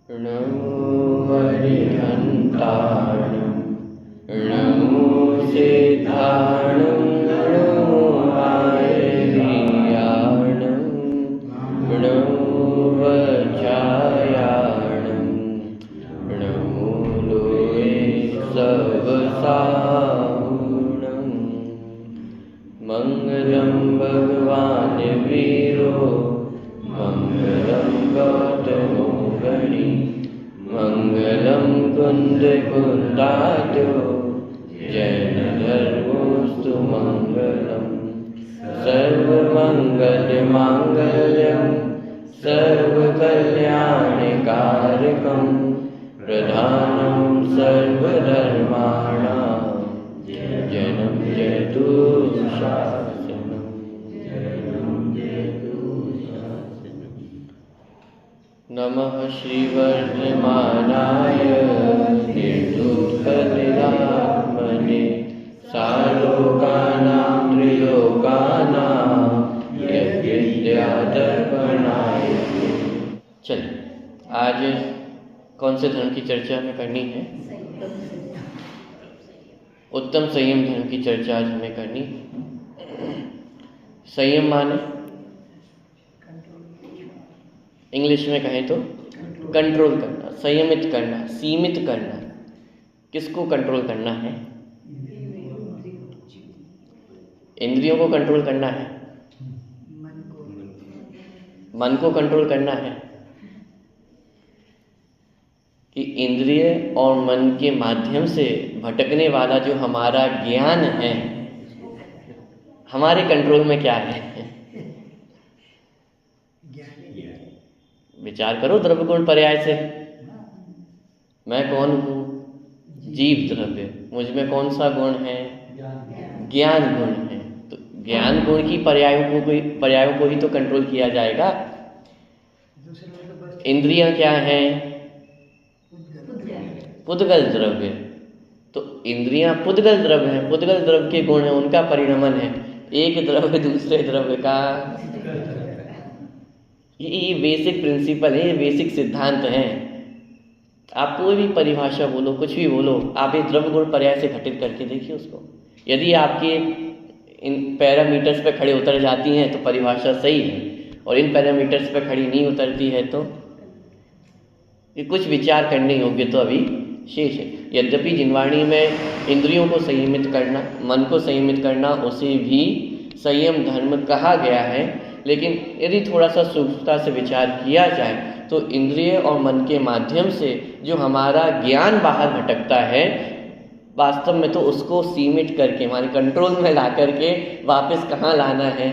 नमो हरिहन्ताणं नमो सिद्धाणं नमो आयर्याणं नमो वज्रायाणं नमो लोये सवसाहुणं मङ्गलं भगवान् वीरो मङ्गलं गौतमो गणि मङ्गलं कुन्दकुन्दाद्यो जैनधर्मोऽस्तु मङ्गलं सर्वमङ्गलमाङ्गल्यं सर्वकल्याणकारकं प्रधानं सर्वधर्माणां जनं जयतु शासनम्। नमः श्रीवर्धमानाय निर्दुःखनिरात्मने सालोकानां त्रिलोकानां यज्ञविद्यादर्पणाय। चलिए, आज कौन से धर्म की चर्चा हमें करनी है? उत्तम संयम धर्म की चर्चा आज हमें करनी है। संयम माने इंग्लिश में कहें तो कंट्रोल करना, संयमित करना, सीमित करना। किसको कंट्रोल करना है? इंद्रियों को कंट्रोल करना है, मन को कंट्रोल करना है कि इंद्रिय और मन के माध्यम से भटकने वाला जो हमारा ज्ञान है, हमारे कंट्रोल में क्या है? विचार करो द्रव्य गुण पर्याय से। मैं कौन हूँ? जीव द्रव्य। मुझ में कौन सा गुण है? ज्ञान गुण है। तो ज्ञान गुण की पर्यायों को ही तो कंट्रोल किया जाएगा। इंद्रियां क्या हैं? पुद्गल द्रव्य। तो इंद्रियां पुद्गल द्रव्य हैं, पुद्गल द्रव्य के गुण है, उनका परिणमन है। एक द्रव्य दूसरे द्रव्य का, ये बेसिक प्रिंसिपल है, ये बेसिक सिद्धांत हैं। आप कोई भी परिभाषा बोलो, कुछ भी बोलो, आप एक द्रव्य गुण पर्याय से घटित करके देखिए उसको। यदि आपके इन पैरामीटर्स पे खड़े उतर जाती हैं तो परिभाषा सही है, और इन पैरामीटर्स पे खड़ी नहीं उतरती है तो ये कुछ विचार करने योग्य तो अभी शेष है। यद्यपि जिनवाणी में इंद्रियों को संयमित करना, मन को संयमित करना, उसे भी संयम धर्म कहा गया है, लेकिन यदि थोड़ा सा सूक्ष्मता से विचार किया जाए तो इंद्रिय और मन के माध्यम से जो हमारा ज्ञान बाहर भटकता है, वास्तव में तो उसको सीमित करके, हमारे कंट्रोल में ला करके वापस कहाँ लाना है?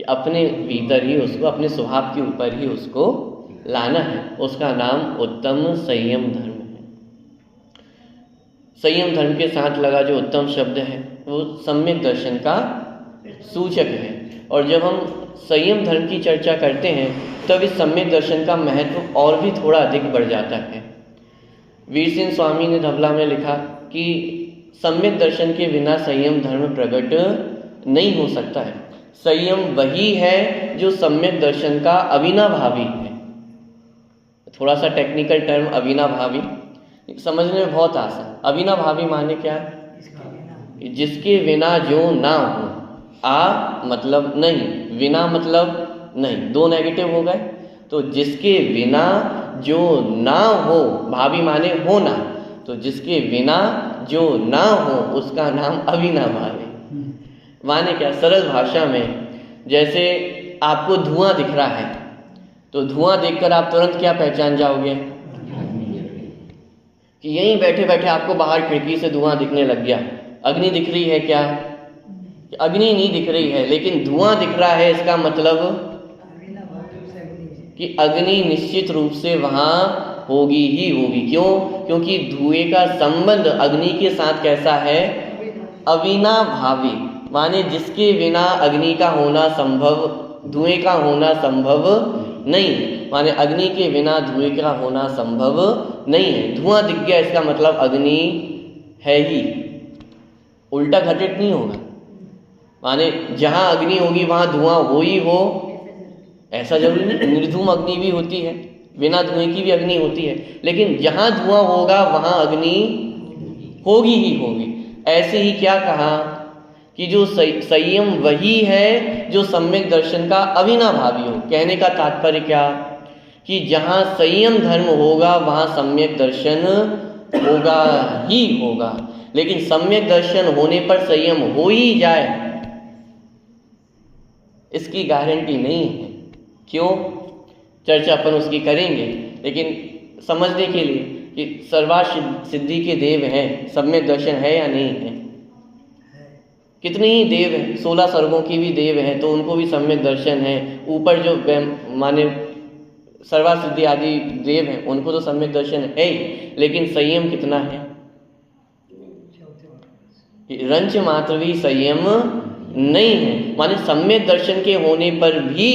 कि अपने भीतर ही उसको, अपने स्वभाव के ऊपर ही उसको लाना है। उसका नाम उत्तम संयम धर्म है। संयम धर्म के साथ लगा जो उत्तम शब्द है वो सम्यक दर्शन का सूचक है। और जब हम संयम धर्म की चर्चा करते हैं तब इस सम्यक दर्शन का महत्व और भी थोड़ा अधिक बढ़ जाता है। वीर सिंह स्वामी ने धवला में लिखा कि सम्यक दर्शन के बिना संयम धर्म प्रकट नहीं हो सकता है। संयम वही है जो सम्यक दर्शन का अविनाभावी है। थोड़ा सा टेक्निकल टर्म अविनाभावी समझने में बहुत आसान। अविनाभावी माने क्या? जिसके बिना जो ना हो। आ मतलब नहीं, बिना मतलब नहीं, दो नेगेटिव हो गए। तो जिसके बिना जो ना हो, भावी माने होना, तो जिसके बिना जो ना हो उसका नाम अविनाभावी। माने क्या? सरल भाषा में, जैसे आपको धुआं दिख रहा है तो धुआं देखकर आप तुरंत क्या पहचान जाओगे? कि यहीं बैठे बैठे आपको बाहर खिड़की से धुआं दिखने लग गया। अग्नि दिख रही है क्या? अग्नि नहीं दिख रही है, लेकिन धुआं दिख रहा है, इसका मतलब कि अग्नि निश्चित रूप से वहां होगी ही होगी। क्यों? क्योंकि धुएं का संबंध अग्नि के साथ कैसा है? अविनाभावी। माने जिसके बिना अग्नि का होना संभव, धुएं का होना संभव नहीं। माने अग्नि के बिना धुएं का होना संभव नहीं है। धुआं दिख गया, इसका मतलब अग्नि है ही, उल्टा घटित नहीं होगा। माने जहाँ अग्नि होगी वहाँ धुआं हो ही हो, ऐसा जरूरी नहीं। निर्धूम अग्नि भी होती है, बिना धुएं की भी अग्नि होती है, लेकिन जहाँ धुआं होगा वहाँ अग्नि होगी ही होगी। ऐसे ही क्या कहा कि जो संयम वही है जो सम्यक दर्शन का अविनाभावी हो। कहने का तात्पर्य क्या कि जहाँ संयम धर्म होगा वहाँ सम्यक दर्शन होगा ही होगा, लेकिन सम्यक दर्शन होने पर संयम हो ही जाए इसकी गारंटी नहीं है। क्यों? चर्चा अपन उसकी करेंगे, लेकिन समझने के लिए कि सर्वार्थ सिद्धि के देव हैं, सम्यक दर्शन है या नहीं है। कितने ही देव हैं, 16 स्वर्गों की भी देव हैं तो उनको भी सम्यक दर्शन है। ऊपर जो माने सर्वार्थ सिद्धि आदि देव हैं उनको तो सम्यक दर्शन है ही, लेकिन संयम कितना है? रंच मात्र भी संयम नहीं है। माने सम्यक दर्शन के होने पर भी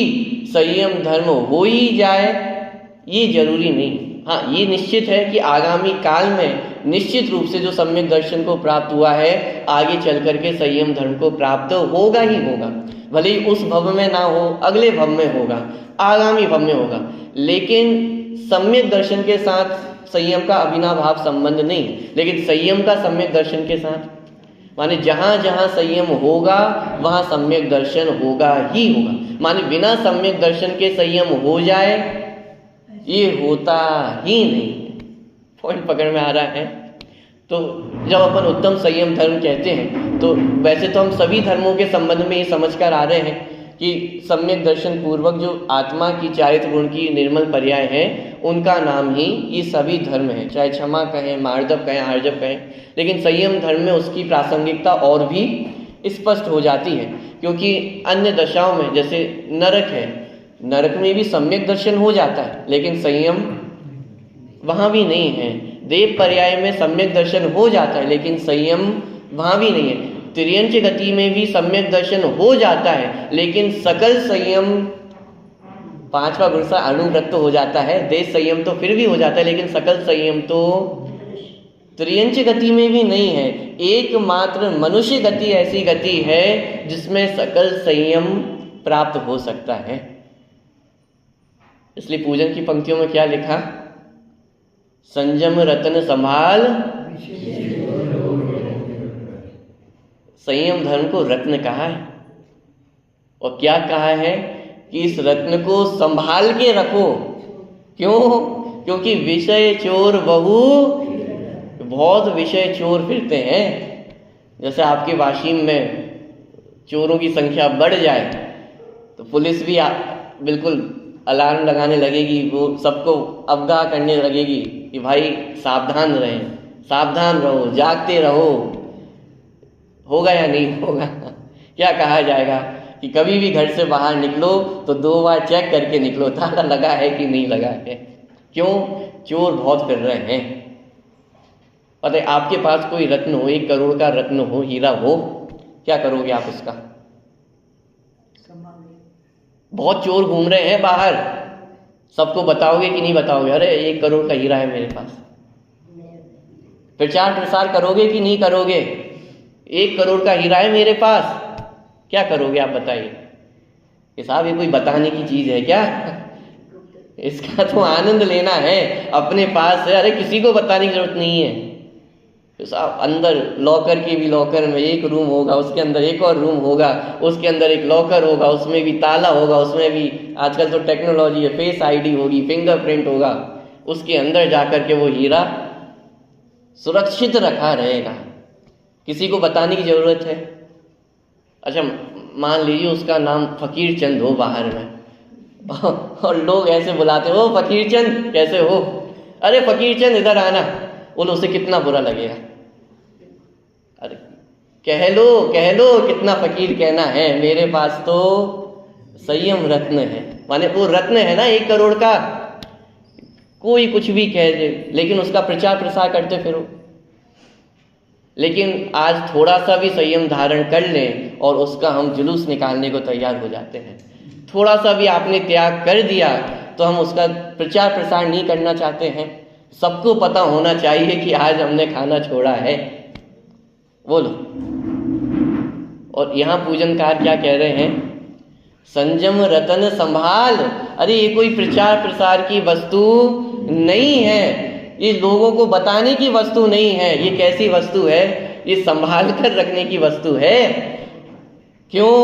संयम धर्म हो ही जाए ये जरूरी नहीं। हाँ, ये निश्चित है कि आगामी काल में निश्चित रूप से जो सम्यक दर्शन को प्राप्त हुआ है आगे चल करके संयम धर्म को प्राप्त होगा ही होगा। भले ही उस भव में ना हो, अगले भव में होगा, आगामी भव में होगा, लेकिन सम्यक दर्शन के साथ संयम का अविनाभाव संबंध नहीं, लेकिन संयम का सम्यक दर्शन के साथ, माने जहाँ जहाँ संयम होगा वहाँ सम्यक दर्शन होगा ही होगा। माने बिना सम्यक दर्शन के संयम हो जाए ये होता ही नहीं है। पॉइंट पकड़ में आ रहा है? तो जब अपन उत्तम संयम धर्म कहते हैं तो वैसे तो हम सभी धर्मों के संबंध में ये समझ कर आ रहे हैं कि सम्यक दर्शन पूर्वक जो आत्मा की चारित्र गुण की निर्मल पर्याय है उनका नाम ही ये सभी धर्म है, चाहे क्षमा कहें, मार्दव कहें, आर्जव कहें। लेकिन संयम धर्म में उसकी प्रासंगिकता और भी स्पष्ट हो जाती है, क्योंकि अन्य दशाओं में जैसे नरक है, नरक में भी सम्यक दर्शन हो जाता है लेकिन संयम वहाँ भी नहीं है। देव पर्याय में सम्यक दर्शन हो जाता है लेकिन संयम वहाँ भी नहीं है। तिर्यंच गति में भी सम्यक दर्शन हो जाता है लेकिन सकल संयम, पांचवा गुण सा अनुवृत्त हो जाता है। देश संयम तो फिर भी हो जाता है लेकिन सकल संयम तो तिर्यंच गति में भी नहीं है। एकमात्र मनुष्य गति ऐसी गति है जिसमें सकल संयम प्राप्त हो सकता है। इसलिए पूजन की पंक्तियों में क्या लिखा? संयम रत्न संभाल, संयम धर्म को रत्न कहा है। और क्या कहा है कि इस रत्न को संभाल के रखो। क्यों? क्योंकि विषय चोर बहु, बहुत विषय चोर फिरते हैं। जैसे आपके वाशिम में चोरों की संख्या बढ़ जाए तो पुलिस भी बिल्कुल अलार्म लगाने लगेगी, वो सबको अवगाह करने लगेगी कि भाई सावधान रहें, सावधान रहो, जागते रहो। होगा या नहीं होगा? क्या कहा जाएगा कि कभी भी घर से बाहर निकलो तो 2 बार चेक करके निकलो, ताला लगा है कि नहीं लगा है। क्यों? चोर बहुत फिर रहे हैं। पता है, आपके पास कोई रत्न हो, 1 करोड़ का रत्न हो, हीरा हो, क्या करोगे आप उसका? बहुत चोर घूम रहे हैं बाहर, सबको बताओगे कि नहीं बताओगे? अरे 1 करोड़ का हीरा है मेरे पास। प्रचार प्रसार करोगे कि नहीं करोगे? 1 करोड़ का हीरा है मेरे पास, क्या करोगे आप बताइए? कि साहब ये कोई बताने की चीज है क्या? इसका तो आनंद लेना है, अपने पास है। अरे किसी को बताने की जरूरत नहीं है। तो साहब अंदर लॉकर के भी, लॉकर में 1 रूम होगा, उसके अंदर एक और रूम होगा, उसके अंदर एक लॉकर होगा, उसमें भी ताला होगा, उसमें भी आजकल तो टेक्नोलॉजी है, फेस आईडी होगी, फिंगरप्रिंट होगा, उसके अंदर जाकर के वो हीरा सुरक्षित रखा रहेगा, किसी को बताने की जरूरत है? अच्छा मान लीजिए उसका नाम फकीर चंद हो बाहर में और लोग ऐसे बुलाते हो, फकीर चंद कैसे हो? अरे फकीर चंद इधर आना, बोलो उसे कितना बुरा लगेगा। अरे कह लो कितना फकीर कहना है, मेरे पास तो संयम रत्न है। माने वो रत्न है ना 1 करोड़ का, कोई कुछ भी कह दे लेकिन उसका प्रचार प्रसार करते फिरो। लेकिन आज थोड़ा सा भी संयम धारण कर लें और उसका हम जुलूस निकालने को तैयार हो जाते हैं। थोड़ा सा भी आपने त्याग कर दिया तो हम उसका प्रचार प्रसार नहीं करना चाहते हैं। सबको पता होना चाहिए कि आज हमने खाना छोड़ा है, बोलो। और यहाँ पूजनकार क्या कह रहे हैं संयम रतन संभाल। अरे ये कोई प्रचार प्रसार की वस्तु नहीं है, ये लोगों को बताने की वस्तु नहीं है। ये कैसी वस्तु है? ये संभाल कर रखने की वस्तु है। क्यों?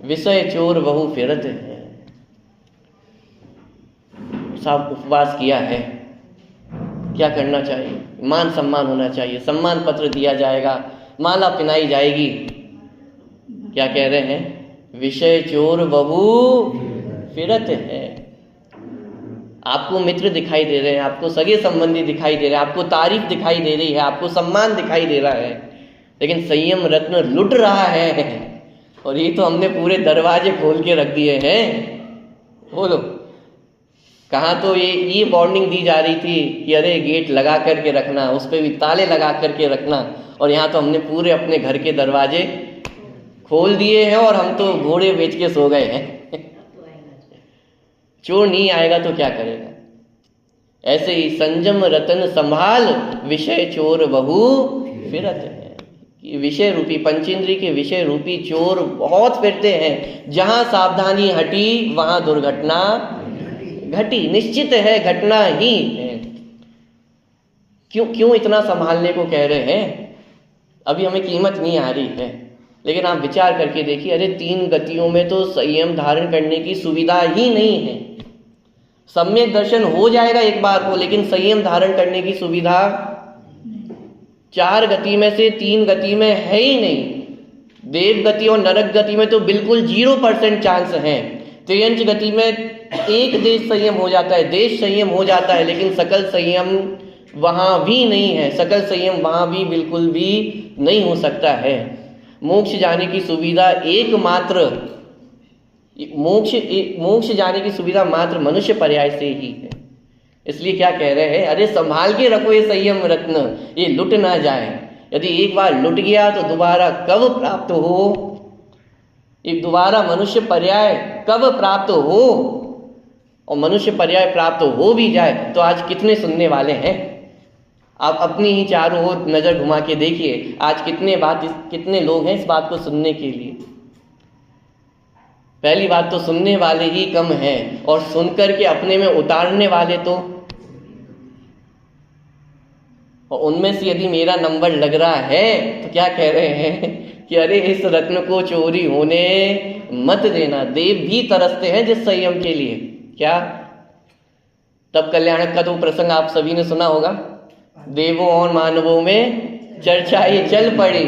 विषय चोर बहु फिरत है। साहब उपवास किया है, क्या करना चाहिए? मान सम्मान होना चाहिए, सम्मान पत्र दिया जाएगा, माला पहनाई जाएगी। क्या कह रहे हैं? विषय चोर बहु फिरत है। आपको मित्र दिखाई दे रहे हैं, आपको सगे संबंधी दिखाई दे रहे हैं, आपको तारीफ दिखाई दे रही है, आपको सम्मान दिखाई दे रहा है, लेकिन संयम रत्न लुट रहा है। और ये तो हमने पूरे दरवाजे खोल के रख दिए हैं। बोलो, कहाँ तो ये वार्निंग दी जा रही थी कि अरे गेट लगा करके रखना, उस पर भी ताले लगा करके रखना, और यहाँ तो हमने पूरे अपने घर के दरवाजे खोल दिए हैं और हम तो घोड़े बेच के सो गए हैं। चोर नहीं आएगा तो क्या करेगा? ऐसे ही संयम रतन संभाल, विषय चोर बहु फिरत है। विषय रूपी, पंचेंद्रिय के विषय रूपी चोर बहुत फिरते हैं। जहां सावधानी हटी वहां दुर्घटना घटी, निश्चित है घटना ही है। क्यों इतना संभालने को कह रहे हैं? अभी हमें कीमत नहीं आ रही है, लेकिन आप विचार करके देखिए, अरे 3 गतियों में तो संयम धारण करने की सुविधा ही नहीं है। सम्यक दर्शन हो जाएगा एक बार को, लेकिन संयम धारण करने की सुविधा 4 गति में से 3 गति में है ही नहीं। देव गति और नरक गति में तो बिल्कुल 0% चांस है। त्रियंच गति में एक देश संयम हो जाता है, देश संयम हो जाता है, लेकिन सकल संयम वहां भी नहीं है। सकल संयम वहां भी बिल्कुल भी नहीं हो सकता है। मोक्ष जाने की सुविधा एकमात्र, मोक्ष जाने की सुविधा मात्र मनुष्य पर्याय से ही है। इसलिए क्या कह रहे हैं? अरे संभाल के रखो ये संयम रत्न, ये लुट ना जाए। यदि एक बार लुट गया तो दोबारा कब प्राप्त हो? एक दोबारा मनुष्य पर्याय कब प्राप्त हो? और मनुष्य पर्याय प्राप्त हो भी जाए तो आज कितने सुनने वाले हैं? आप अपनी ही चारों ओर नजर घुमा के देखिए, आज कितने लोग हैं इस बात को सुनने के लिए? पहली बात तो सुनने वाले ही कम हैं, और सुनकर के अपने में उतारने वाले तो, और उनमें से यदि मेरा नंबर लग रहा है तो क्या कह रहे हैं कि अरे इस रत्न को चोरी होने मत देना। देव भी तरसते हैं जिस संयम के लिए। क्या? तब कल्याणक का तो प्रसंग आप सभी ने सुना होगा। देवों और मानवों में चर्चा ये चल पड़ी।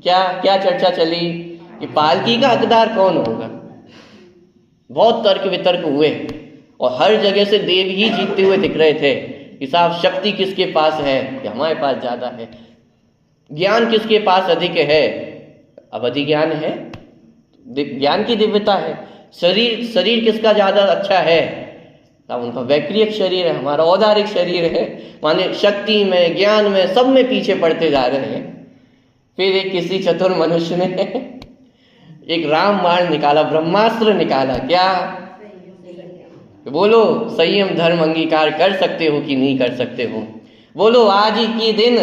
क्या चर्चा चली? कि पालकी का हकदार कौन होगा। बहुत तर्क वितर्क हुए और हर जगह से देव ही जीतते हुए दिख रहे थे कि साहब शक्ति किसके पास है? कि हमारे पास ज्यादा है। ज्ञान किसके पास अधिक है? अब अधिक ज्ञान है, ज्ञान की दिव्यता है। शरीर किसका ज्यादा अच्छा है? तब उनका वैक्रियक शरीर है, हमारा औदारिक शरीर है। माने शक्ति में, ज्ञान में, सब में पीछे पड़ते जा रहे हैं। फिर एक किसी चतुर मनुष्य ने एक राम बाण निकाला, ब्रह्मास्त्र निकाला। क्या? बोलो, संयम धर्म अंगीकार कर सकते हो कि नहीं कर सकते हो? बोलो, आज ही के दिन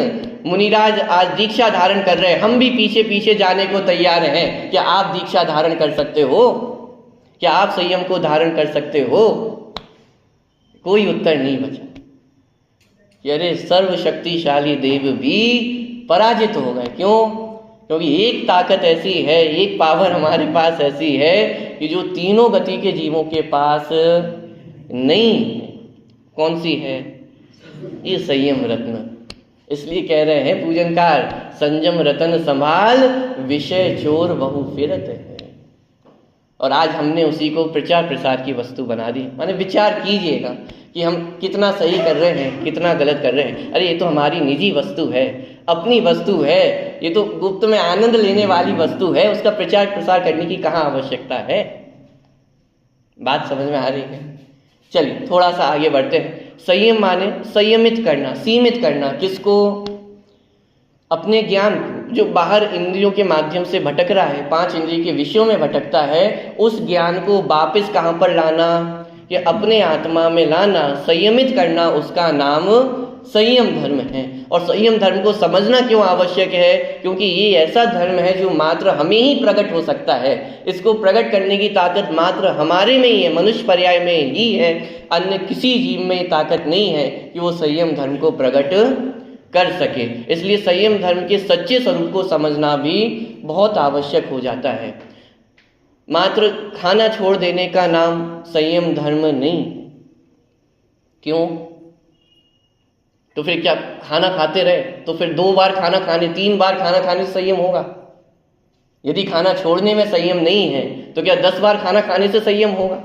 मुनिराज आज दीक्षा धारण कर रहे हैं, हम भी पीछे पीछे जाने को तैयार हैं। क्या आप दीक्षा धारण कर सकते हो? क्या आप संयम को धारण कर सकते हो? कोई उत्तर नहीं बचा। अरे सर्वशक्तिशाली देव भी पराजित हो गए। क्यों? क्योंकि एक ताकत ऐसी है, एक पावर हमारे पास ऐसी है कि जो तीनों गति के जीवों के पास नहीं है। कौन सी है? ये संयम रत्न। इसलिए कह रहे हैं पूजनकार, संयम रतन संभाल, विषय चोर बहु फिरत है। और आज हमने उसी को प्रचार प्रसार की वस्तु बना दी। माने विचार कीजिएगा कि हम कितना सही कर रहे हैं, कितना गलत कर रहे हैं। अरे ये तो हमारी निजी वस्तु है, अपनी वस्तु है, ये तो गुप्त में आनंद लेने वाली वस्तु है, उसका प्रचार प्रसार करने की कहाँ आवश्यकता है? बात समझ में आ रही है? चलिए थोड़ा सा आगे बढ़ते हैं। संयम माने संयमित करना, सीमित करना। किसको? अपने ज्ञान को, जो बाहर इंद्रियों के माध्यम से भटक रहा है, 5 इंद्रिय के विषयों में भटकता है, उस ज्ञान को वापस कहाँ पर लाना? कि अपने आत्मा में लाना, संयमित करना। उसका नाम संयम धर्म है। और संयम धर्म को समझना क्यों आवश्यक है? क्योंकि ये ऐसा धर्म है जो मात्र हमें ही प्रकट हो सकता है। इसको प्रकट करने की ताकत मात्र हमारे में ही है, मनुष्य पर्याय में ही है। अन्य किसी जीव में ताकत नहीं है कि वो संयम धर्म को प्रकट कर सके। इसलिए संयम धर्म के सच्चे स्वरूप को समझना भी बहुत आवश्यक हो जाता है। मात्र खाना छोड़ देने का नाम संयम धर्म नहीं। क्यों? तो फिर क्या खाना खाते रहे तो फिर 2 बार खाना खाने, 3 बार खाना खाने से संयम होगा? यदि खाना छोड़ने में संयम नहीं है तो क्या 10 बार खाना खाने से संयम होगा?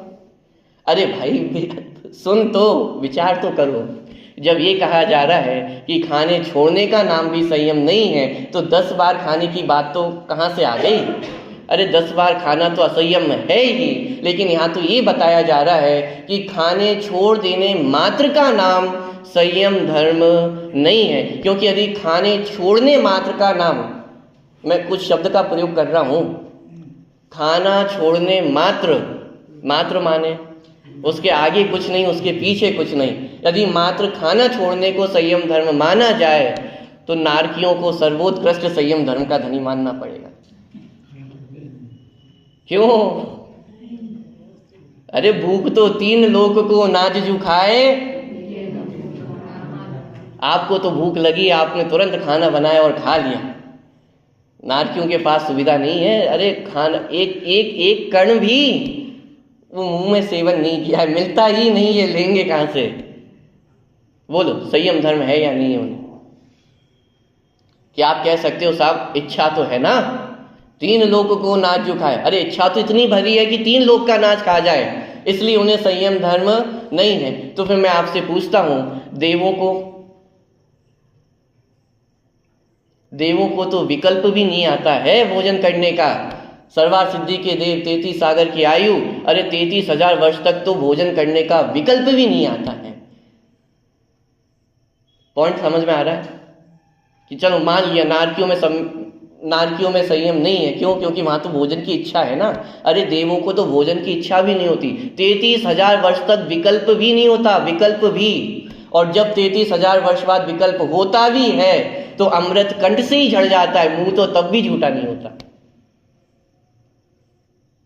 अरे भाई सुन तो, विचार तो करो। जब ये कहा जा रहा है कि खाने छोड़ने का नाम भी संयम नहीं है तो 10 बार खाने की बात तो कहाँ से आ गई? अरे 10 बार खाना तो असंयम है ही, लेकिन यहाँ तो ये बताया जा रहा है कि खाने छोड़ देने मात्र का नाम संयम धर्म नहीं है। क्योंकि यदि खाने छोड़ने मात्र का नाम, मैं कुछ शब्द का प्रयोग कर रहा हूँ, खाना छोड़ने मात्र माने उसके आगे कुछ नहीं, उसके पीछे कुछ नहीं। यदि मात्र खाना छोड़ने को संयम धर्म माना जाए तो नारकियों को सर्वोत्कृष्ट संयम धर्म का धनी मानना पड़ेगा। क्यों? अरे भूख तो 3 लोक को नाज जू खाए। आपको तो भूख लगी, आपने तुरंत खाना बनाया और खा लिया। नारकियों के पास सुविधा नहीं है। अरे खाना एक कण भी वो मुंह में सेवन नहीं किया है, मिलता ही नहीं है, लेंगे कहां से? बोलो संयम धर्म है या नहीं है उन्हें? क्या आप कह सकते हो साहब इच्छा तो है ना, 3 लोक को नाच जो खाए? अरे इच्छा तो इतनी भरी है कि 3 लोक का नाच खा जाए, इसलिए उन्हें संयम धर्म नहीं है। तो फिर मैं आपसे पूछता हूं, देवों को तो विकल्प भी नहीं आता है भोजन करने का। सर्वार सिद्धि के देव 33 सागर की आयु, अरे 33,000 वर्ष तक तो भोजन करने का विकल्प भी नहीं आता है। पॉइंट समझ में आ रहा है? कि चलो मान लिया नारकियों में संयम नहीं है। क्यों? क्योंकि वहां तो भोजन की इच्छा है ना। अरे देवों को तो भोजन की इच्छा भी नहीं होती, 33,000 वर्ष तक विकल्प भी नहीं होता, विकल्प भी। और जब 33,000 वर्ष बाद विकल्प होता भी है तो अमृत कंठ से ही झड़ जाता है, मुंह तो तब भी झूठा नहीं होता।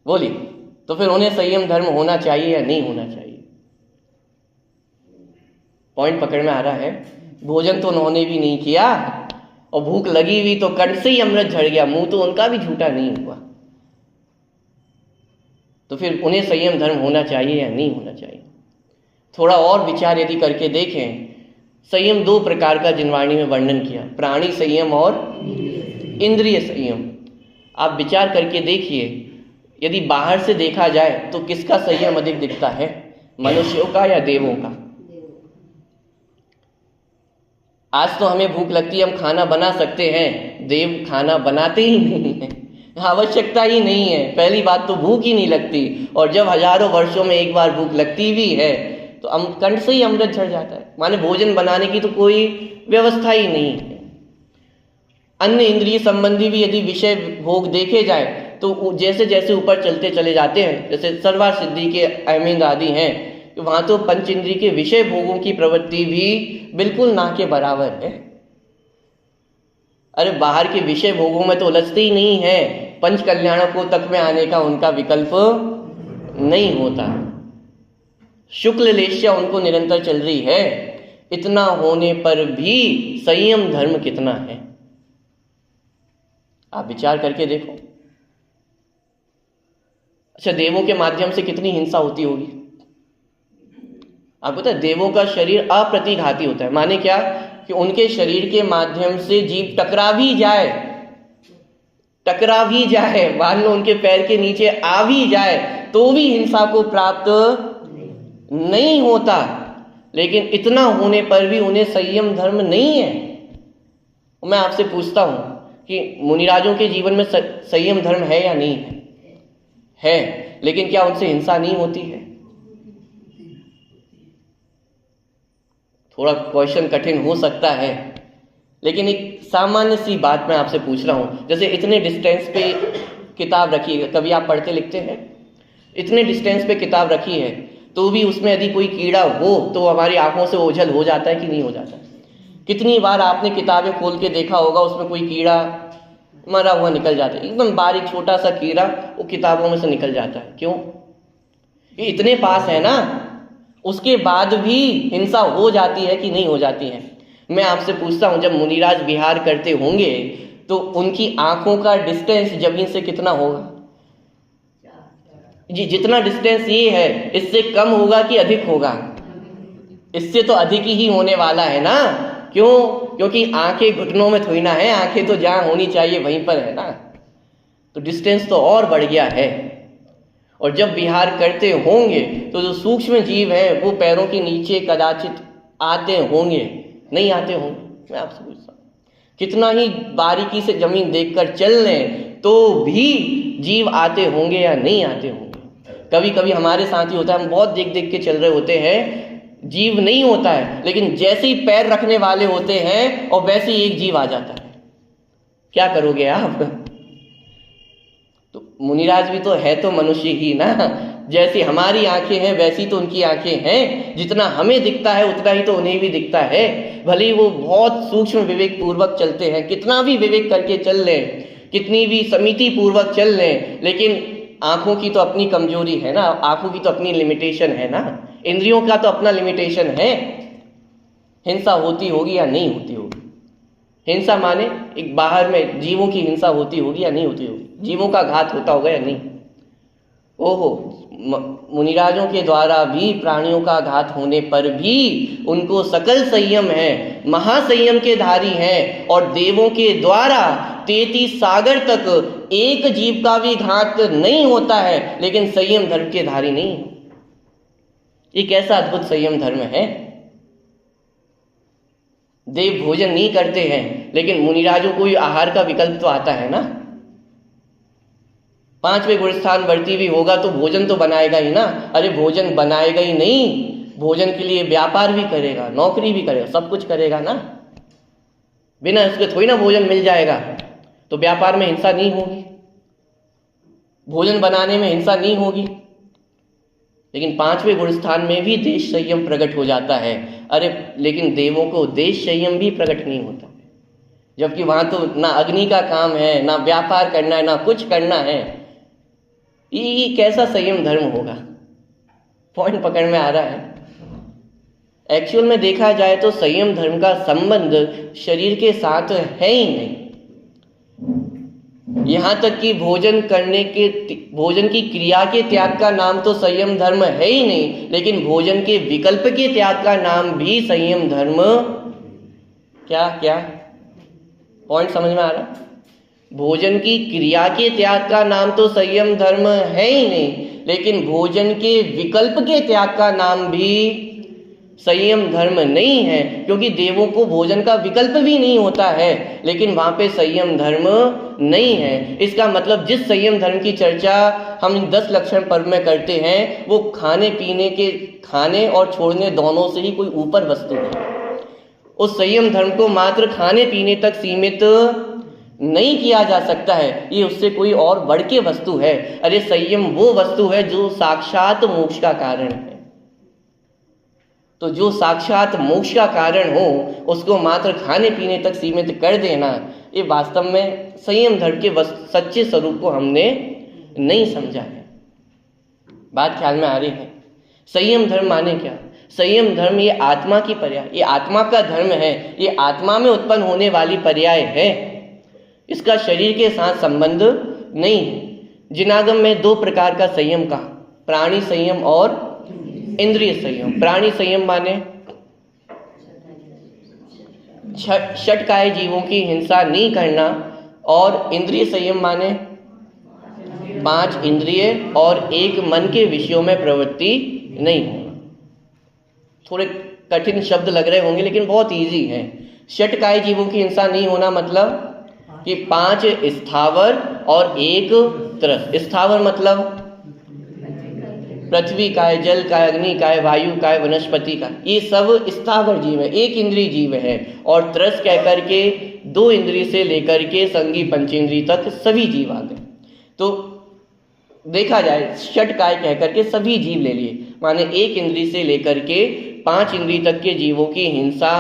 बोलिए, तो फिर उन्हें संयम धर्म होना चाहिए या नहीं होना चाहिए? पॉइंट पकड़ में आ रहा है? भोजन तो उन्होंने भी नहीं किया और भूख लगी हुई तो कंठ से ही अमृत झड़ गया, मुंह तो उनका भी झूठा नहीं हुआ। तो फिर उन्हें संयम धर्म होना चाहिए या नहीं होना चाहिए? थोड़ा और विचार यदि करके देखें, संयम 2 प्रकार का जिनवाणी में वर्णन किया, प्राणी संयम और इंद्रिय संयम। आप विचार करके देखिए, यदि बाहर से देखा जाए तो किसका संयम अधिक दिखता है, मनुष्यों का या देवों का? आज तो हमें भूख लगती है, हम खाना बना सकते हैं, देव खाना बनाते ही नहीं है, आवश्यकता ही नहीं है। पहली बात तो भूख ही नहीं लगती, और जब हजारों वर्षों में एक बार भूख लगती भी है तो कंठ से ही अमृत झड़ जाता है। माने भोजन बनाने की तो कोई व्यवस्था ही नहीं है। अन्य इंद्रिय संबंधी भी यदि विषय भोग देखे जाए तो जैसे जैसे ऊपर चलते चले जाते हैं, जैसे सर्वार सिद्धि के अहमेंद आदि हैं, वहां तो पंच इंद्रिय के विषय भोगों की प्रवृत्ति भी बिल्कुल ना के बराबर है। अरे बाहर के विषय भोगों में तो उलझते ही नहीं है, पंच कल्याणों को तक में आने का उनका विकल्प नहीं होता। शुक्ल लेश्या उनको निरंतर चल रही है। इतना होने पर भी संयम धर्म कितना है, आप विचार करके देखो। अच्छा, देवों के माध्यम से कितनी हिंसा होती होगी? आपको पता है देवों का शरीर अप्रतिघाती होता है। माने क्या कि उनके शरीर के माध्यम से जीव टकरा भी जाए, मान लो उनके पैर के नीचे आ भी जाए तो भी हिंसा को प्राप्त नहीं होता। लेकिन इतना होने पर भी उन्हें संयम धर्म नहीं है। मैं आपसे पूछता हूं कि मुनिराजों के जीवन में संयम धर्म है या नहीं है? है, लेकिन क्या उनसे हिंसा नहीं होती है? थोड़ा क्वेश्चन कठिन हो सकता है, लेकिन एक सामान्य सी बात मैं आपसे पूछ रहा हूं। जैसे इतने डिस्टेंस पे किताब रखी है, कभी आप पढ़ते लिखते हैं? इतने डिस्टेंस पे किताब रखी है तो भी उसमें यदि कोई कीड़ा हो तो हमारी आंखों से ओझल हो जाता है कि नहीं हो जाता? कितनी बार आपने किताबें खोल के देखा होगा, उसमें कोई कीड़ा मरा हुआ निकल जाता है, एकदम बारीक छोटा सा कीड़ा वो किताबों में से निकल जाता है। क्यों? ये इतने पास है ना, उसके बाद भी हिंसा हो जाती है कि नहीं हो जाती है? मैं आपसे पूछता हूं, जब मुनिराज विहार करते होंगे तो उनकी आंखों का डिस्टेंस जमीन से कितना होगा? जी, जितना डिस्टेंस ये है इससे कम होगा कि अधिक होगा? इससे तो अधिक ही होने वाला है ना। क्यों? क्योंकि आंखें घुटनों में थोड़ी ना है, आंखें तो जहां होनी चाहिए वहीं पर है ना। तो डिस्टेंस तो और बढ़ गया है। और जब विहार करते होंगे तो जो सूक्ष्म जीव है वो पैरों के नीचे कदाचित आते होंगे, नहीं आते होंगे? मैं आपसे पूछता हूँ, कितना ही बारीकी से जमीन देखकर चल लें तो भी जीव आते होंगे या नहीं आते होंगे? कभी कभी हमारे साथ ही होता है, हम बहुत देख देख के चल रहे होते हैं, जीव नहीं होता है, लेकिन जैसे ही पैर रखने वाले होते हैं और वैसे ही एक जीव आ जाता है। क्या करोगे आप? तो मुनिराज भी तो है तो मनुष्य ही ना। जैसी हमारी आंखें हैं वैसी तो उनकी आंखें हैं, जितना हमें दिखता है उतना ही तो उन्हें भी दिखता है। भले ही वो बहुत सूक्ष्म विवेक पूर्वक चलते हैं, कितना भी विवेक करके चल लें, कितनी भी समिति पूर्वक चल लें, लेकिन आंखों की तो अपनी कमजोरी है ना, आंखों की तो अपनी लिमिटेशन है ना, इंद्रियों का तो अपना लिमिटेशन है। हिंसा होती होगी या नहीं होती होगी? हिंसा माने एक बाहर में जीवों की हिंसा होती होगी या नहीं होती होगी? जीवों का घात होता होगा या नहीं? ओहो, मुनिराजों के द्वारा भी प्राणियों का घात होने पर भी उनको सकल संयम है, महासंयम के धारी हैं, और देवों के द्वारा 33 सागर तक एक जीव का भी घात नहीं होता है, लेकिन संयम धर्म के धारी नहीं। ये कैसा अद्भुत संयम धर्म है। देव भोजन नहीं करते हैं, लेकिन मुनिराजों को आहार का विकल्प तो आता है ना। 5वें गुणस्थान वर्ती भी होगा तो भोजन तो बनाएगा ही ना। अरे भोजन बनाएगा ही नहीं, भोजन के लिए व्यापार भी करेगा, नौकरी भी करेगा, सब कुछ करेगा ना। बिना इसके थोड़ी ना भोजन मिल जाएगा। तो व्यापार में हिंसा नहीं होगी, भोजन बनाने में हिंसा नहीं होगी, लेकिन 5वें गुणस्थान में भी देश संयम प्रकट हो जाता है। अरे लेकिन देवों को देश संयम भी प्रकट नहीं होता, जबकि वहां तो ना अग्नि का काम है, ना व्यापार करना है, ना कुछ करना है। ये कैसा संयम धर्म होगा? पॉइंट पकड़ में आ रहा है? एक्चुअल में देखा जाए तो संयम धर्म का संबंध शरीर के साथ है ही नहीं। यहां तक कि भोजन की क्रिया के त्याग का नाम तो संयम धर्म है ही नहीं, लेकिन भोजन के विकल्प के त्याग का नाम भी संयम धर्म। क्या क्या पॉइंट समझ में आ रहा? भोजन की क्रिया के त्याग का नाम तो संयम धर्म है ही नहीं, लेकिन भोजन के विकल्प के त्याग का नाम भी संयम धर्म नहीं है, क्योंकि देवों को भोजन का विकल्प भी नहीं होता है, लेकिन वहां पे संयम धर्म नहीं है। इसका मतलब जिस संयम धर्म की चर्चा हम 10 लक्षण पर्व में करते हैं, वो खाने पीने के, खाने और छोड़ने दोनों से ही कोई ऊपर वस्तु है। उस संयम धर्म को मात्र खाने पीने तक सीमित नहीं किया जा सकता है, ये उससे कोई और बढ़ के वस्तु है। अरे संयम वो वस्तु है जो साक्षात मोक्ष का कारण है। तो जो साक्षात मोक्ष का कारण हो उसको मात्र खाने पीने तक सीमित कर देना, ये वास्तव में संयम धर्म के सच्चे स्वरूप को हमने नहीं समझा है। बात ख्याल में आ रही है? संयम धर्म माने क्या? संयम धर्म ये आत्मा की पर्याय, ये आत्मा का धर्म है, ये आत्मा में उत्पन्न होने वाली पर्याय है। इसका शरीर के साथ संबंध नहीं है। जिनागम में 2 प्रकार का संयम कहा, प्राणी संयम और इंद्रिय संयम। प्राणी संयम माने षटकाय जीवों की हिंसा नहीं करना, और इंद्रिय संयम माने 5 इंद्रिय और 1 मन के विषयों में प्रवृत्ति नहीं होना। थोड़े कठिन शब्द लग रहे होंगे लेकिन बहुत इजी है। षटकाय जीवों की हिंसा नहीं होना मतलब कि 5 स्थावर और 1 तरस। स्थावर मतलब पृथ्वी का है, जल का है, अग्नि का है, वायु का है, वनस्पति का, ये सब स्थावर जीव है, 1 इंद्रिय जीव है। और त्रस कह करके 2 इंद्रिय से लेकर के संगी पंचेंद्रिय तक सभी जीव आ गए। तो देखा जाए षटकाय कह करके सभी जीव ले लिए, माने 1 इंद्रिय से लेकर के 5 इंद्रिय तक के जीवों की हिंसा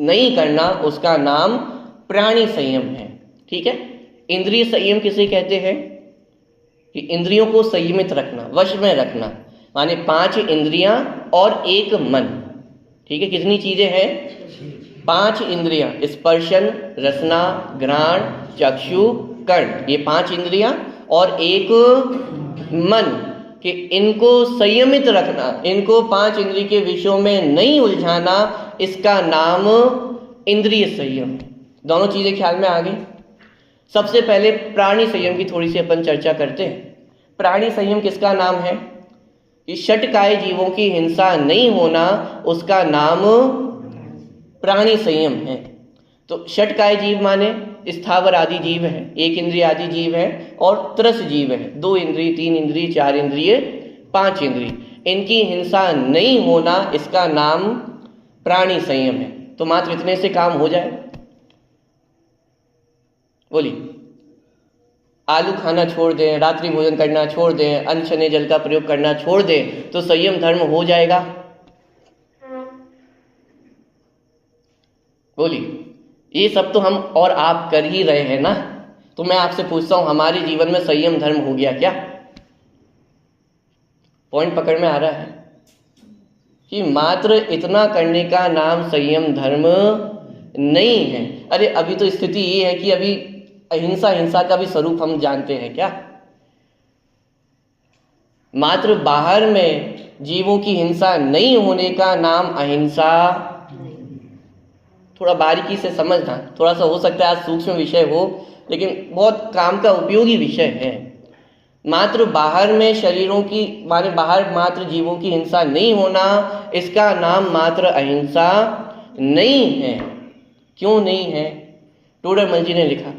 नहीं करना, उसका नाम प्राणी संयम है। ठीक है। इंद्रिय संयम किसे कहते हैं? कि इंद्रियों को संयमित रखना, वश में रखना, माने 5 इंद्रियां और 1 मन। ठीक है। कितनी चीजें हैं? 5 इंद्रियां, स्पर्शन, रसना, घ्राण, चक्षु, कर्ण, ये 5 इंद्रियां और 1 मन, कि इनको संयमित रखना, इनको 5 इंद्रिय के विषयों में नहीं उलझाना, इसका नाम इंद्रिय संयम है। दोनों चीजें ख्याल में आ गई। सबसे पहले प्राणी संयम की थोड़ी सी अपन चर्चा करते हैं। प्राणी संयम किसका नाम है? कि षटकाय जीवों की हिंसा नहीं होना, उसका नाम प्राणी संयम है। तो षटकाय जीव माने स्थावर आदि जीव है, 1 इंद्रिय आदि जीव है और त्रस जीव है, 2 इंद्रिय, 3 इंद्रिय, 4 इंद्रिय, 5 इंद्रिय, इनकी हिंसा नहीं होना, इसका नाम प्राणी संयम है। तो मात्र इतने से काम हो जाए? बोलिए। आलू खाना छोड़ दें, रात्रि भोजन करना छोड़ दें, अनछने जल का प्रयोग करना छोड़ दें, तो संयम धर्म हो जाएगा? बोलिए। ये सब तो हम और आप कर ही रहे हैं ना। तो मैं आपसे पूछता हूं, हमारे जीवन में संयम धर्म हो गया क्या? पॉइंट पकड़ में आ रहा है कि मात्र इतना करने का नाम संयम धर्म नहीं है। अरे अभी तो स्थिति ये है कि अभी अहिंसा, हिंसा का भी स्वरूप हम जानते हैं क्या? मात्र बाहर में जीवों की हिंसा नहीं होने का नाम अहिंसा। थोड़ा बारीकी से समझना, थोड़ा सा हो सकता है आज सूक्ष्म विषय हो, लेकिन बहुत काम का उपयोगी विषय है। मात्र बाहर में शरीरों की, माने बाहर मात्र जीवों की हिंसा नहीं होना, इसका नाम मात्र अहिंसा नहीं है। क्यों नहीं है? टोडरमल जी ने लिखा,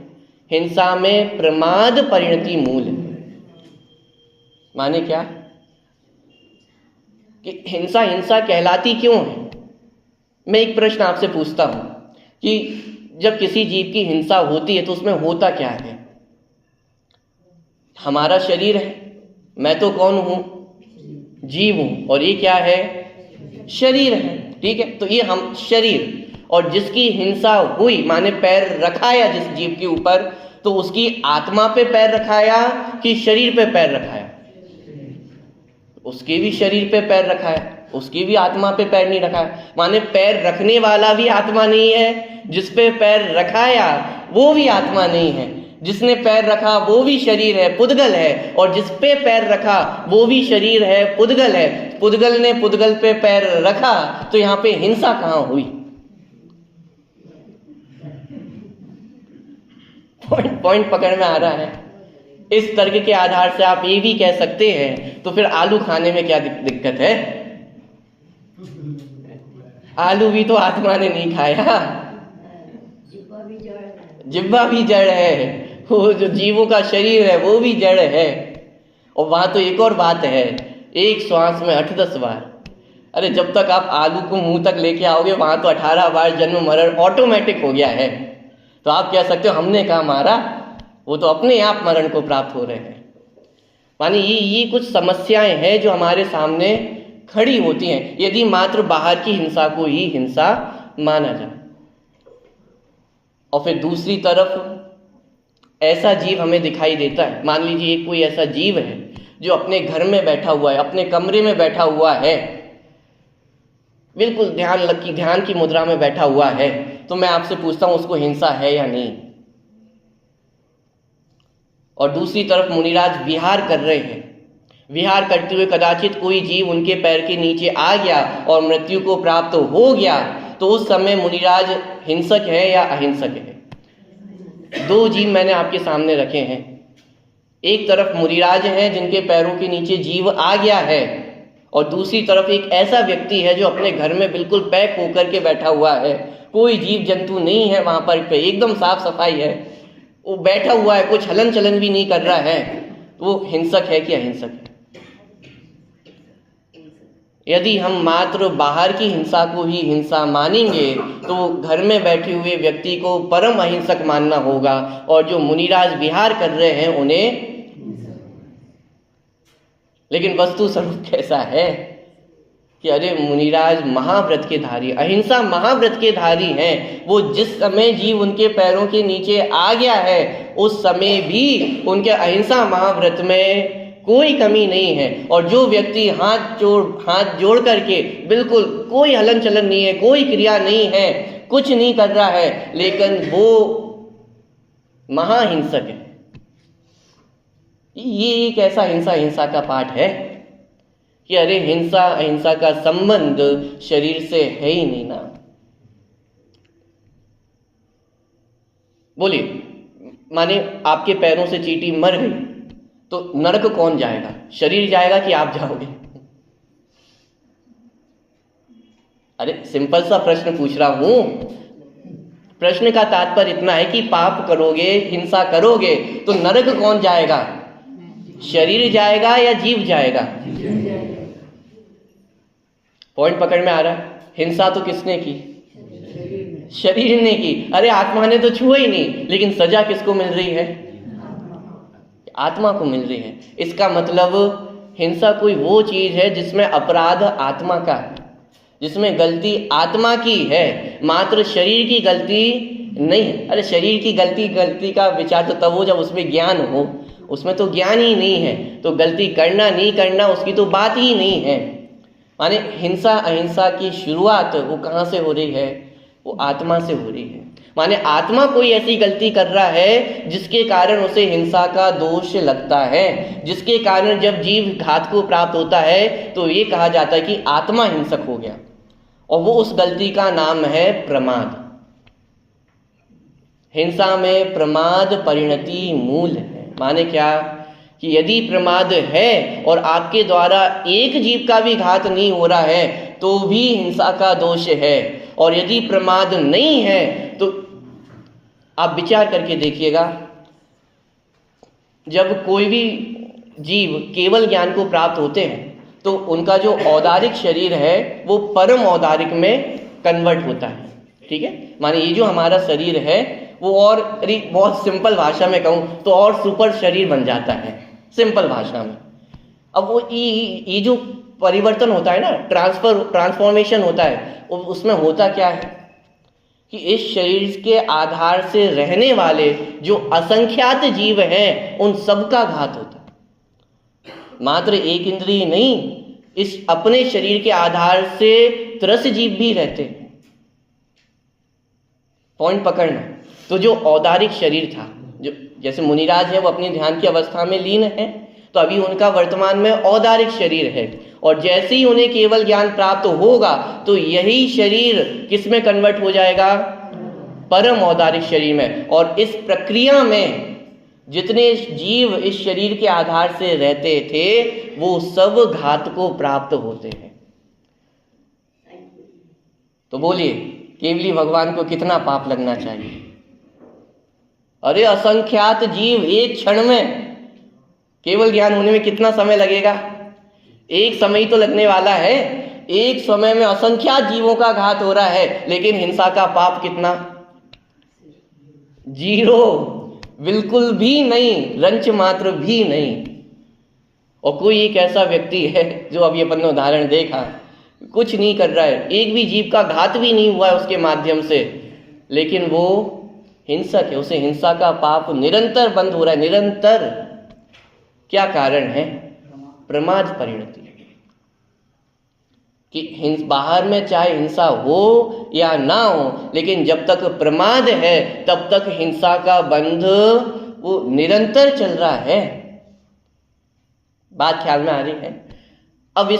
हिंसा में प्रमाद परिणति मूल है। माने क्या? कि हिंसा हिंसा कहलाती क्यों है? मैं एक प्रश्न आपसे पूछता हूं कि जब किसी जीव की हिंसा होती है तो उसमें होता क्या है? हमारा शरीर है, मैं तो कौन हूं? जीव हूं, और ये क्या है? शरीर है। ठीक है। तो ये हम शरीर, और जिसकी हिंसा हुई, माने पैर रखाया जिस जीव के ऊपर, तो उसकी आत्मा पे पैर रखाया कि शरीर पे पैर रखाया? उसके भी शरीर पे पैर रखाया, उसकी भी आत्मा पे पैर नहीं रखाया। माने पैर रखने वाला भी आत्मा नहीं है, जिस पे पैर रखाया वो भी आत्मा नहीं है, जिसने पैर रखा वो भी शरीर है, पुद्गल है, और जिस पे पैर रखा वो भी शरीर है, पुद्गल है। पुद्गल ने पुद्गल पे पैर रखा, तो यहां पे हिंसा कहां हुई? पॉइंट पकड़ में आ रहा है? इस तर्क के आधार से आप ये भी कह सकते हैं, तो फिर आलू खाने में क्या दिक्कत है? आलू भी तो आत्मा ने नहीं खाया, जिह्वा भी जड़ है, वो जो जीवों का शरीर है वो भी जड़ है। और वहां तो एक और बात है, एक श्वास में 8-10 बार। अरे जब तक आप आलू को मुंह तक लेके आओगे, वहां तो 18 बार जन्म मरण ऑटोमेटिक हो गया है। तो आप कह सकते हो हमने कहा मारा, वो तो अपने आप मरण को प्राप्त हो रहे हैं। मानी ये कुछ समस्याएं हैं जो हमारे सामने खड़ी होती हैं यदि मात्र बाहर की हिंसा को ही हिंसा माना जाए। और फिर दूसरी तरफ ऐसा जीव हमें दिखाई देता है, मान लीजिए कोई ऐसा जीव है जो अपने घर में बैठा हुआ है, अपने कमरे में बैठा हुआ है, बिल्कुल ध्यान की मुद्रा में बैठा हुआ है, तो मैं आपसे पूछता हूं उसको हिंसा है या नहीं? और दूसरी तरफ मुनिराज विहार कर रहे हैं, विहार करते हुए कदाचित कोई जीव उनके पैर के नीचे आ गया और मृत्यु को प्राप्त हो गया, तो उस समय मुनिराज हिंसक है या अहिंसक है? 2 जीव मैंने आपके सामने रखे हैं। एक तरफ मुनिराज हैं जिनके पैरों के नीचे जीव आ गया है, और दूसरी तरफ एक ऐसा व्यक्ति है जो अपने घर में बिल्कुल पैक होकर के बैठा हुआ है, कोई जीव जंतु नहीं है वहां पर, एकदम साफ सफाई है, वो बैठा हुआ है, कुछ हलन चलन भी नहीं कर रहा है। वो हिंसक है कि अहिंसक है? यदि हम मात्र बाहर की हिंसा को ही हिंसा मानेंगे तो घर में बैठे हुए व्यक्ति को परम अहिंसक मानना होगा, और जो मुनिराज विहार कर रहे हैं उन्हें। लेकिन वस्तु स्वरूप कैसा है? कि अरे मुनिराज महाव्रत के धारी, अहिंसा महाव्रत के धारी हैं। वो जिस समय जीव उनके पैरों के नीचे आ गया है उस समय भी उनके अहिंसा महाव्रत में कोई कमी नहीं है। और जो व्यक्ति हाथ जोड़ करके बिल्कुल कोई हलन चलन नहीं है, कोई क्रिया नहीं है, कुछ नहीं कर रहा है, लेकिन वो महाहिंसक है, ये एक ऐसा हिंसा का पाठ है कि अरे हिंसा अहिंसा का संबंध शरीर से है ही नहीं ना। बोलिए, माने आपके पैरों से चींटी मर गई तो नरक कौन जाएगा? शरीर जाएगा कि आप जाओगे? अरे सिंपल सा प्रश्न पूछ रहा हूं। प्रश्न का तात्पर्य इतना है कि पाप करोगे, हिंसा करोगे तो नरक कौन जाएगा? शरीर जाएगा या जीव जाएगा? पॉइंट पकड़ में आ रहा है? हिंसा तो किसने की? शरीर ने की। अरे आत्मा ने तो छुआ ही नहीं, लेकिन सजा किसको मिल रही है? आत्मा को मिल रही है। इसका मतलब हिंसा कोई वो चीज है जिसमें अपराध आत्मा का है, जिसमें गलती आत्मा की है, मात्र शरीर की गलती नहीं। अरे शरीर की गलती का विचार तो तब हो जब उसमें ज्ञान हो, उसमें तो ज्ञान ही नहीं है, तो गलती करना नहीं करना उसकी तो बात ही नहीं है। माने हिंसा अहिंसा की शुरुआत वो कहाँ से हो रही है? वो आत्मा से हो रही है। माने आत्मा कोई ऐसी गलती कर रहा है जिसके कारण उसे हिंसा का दोष लगता है, जिसके कारण जब जीव घात को प्राप्त होता है तो ये कहा जाता है कि आत्मा हिंसक हो गया, और वो उस गलती का नाम है प्रमाद। हिंसा में प्रमाद परिणति मूल है। माने क्या कि यदि प्रमाद है और आपके द्वारा एक जीव का भी घात नहीं हो रहा है तो भी हिंसा का दोष है, और यदि प्रमाद नहीं है तो आप विचार करके देखिएगा, जब कोई भी जीव केवल ज्ञान को प्राप्त होते हैं तो उनका जो औदारिक शरीर है वो परम औदारिक में कन्वर्ट होता है। ठीक है, माने ये जो हमारा शरीर है वो और बहुत सिंपल भाषा में कहूँ तो और सुपर शरीर बन जाता है, सिंपल भाषा में। अब वो ये जो परिवर्तन होता है ना, ट्रांसफॉर्मेशन होता है, उसमें होता क्या है कि इस शरीर के आधार से रहने वाले जो असंख्यात जीव हैं उन सबका घात होता है। मात्र एक इंद्रिय नहीं, इस अपने शरीर के आधार से त्रस जीव भी रहते हैं। पॉइंट पकड़ना। तो जो औदारिक शरीर था, जो जैसे मुनिराज है वो अपनी ध्यान की अवस्था में लीन है, तो अभी उनका वर्तमान में औदारिक शरीर है, और जैसे ही उन्हें केवल ज्ञान प्राप्त होगा तो यही शरीर किस में कन्वर्ट हो जाएगा? परम औदारिक शरीर में। और इस प्रक्रिया में जितने जीव इस शरीर के आधार से रहते थे वो सब घात को प्राप्त होते हैं। तो बोलिए, केवली भगवान को कितना पाप लगना चाहिए? अरे असंख्यात जीव एक क्षण में, केवल ज्ञान होने में कितना समय लगेगा? एक समय तो लगने वाला है। एक समय में असंख्यात जीवों का घात हो रहा है, लेकिन हिंसा का पाप कितना? 0, बिल्कुल भी नहीं, रंच मात्र भी नहीं। और कोई एक ऐसा व्यक्ति है जो अभी अपन ने उदाहरण देखा, कुछ नहीं कर रहा है, एक भी जीव का घात भी नहीं हुआ है उसके माध्यम से, लेकिन वो हिंसक है, उसे हिंसा का पाप निरंतर बंद हो रहा है, निरंतर। क्या कारण है? प्रमाद परिणति। कि बाहर में चाहे हिंसा हो या ना हो, लेकिन जब तक प्रमाद है तब तक हिंसा का बंध वो निरंतर चल रहा है। बात ख्याल में आ रही है? अब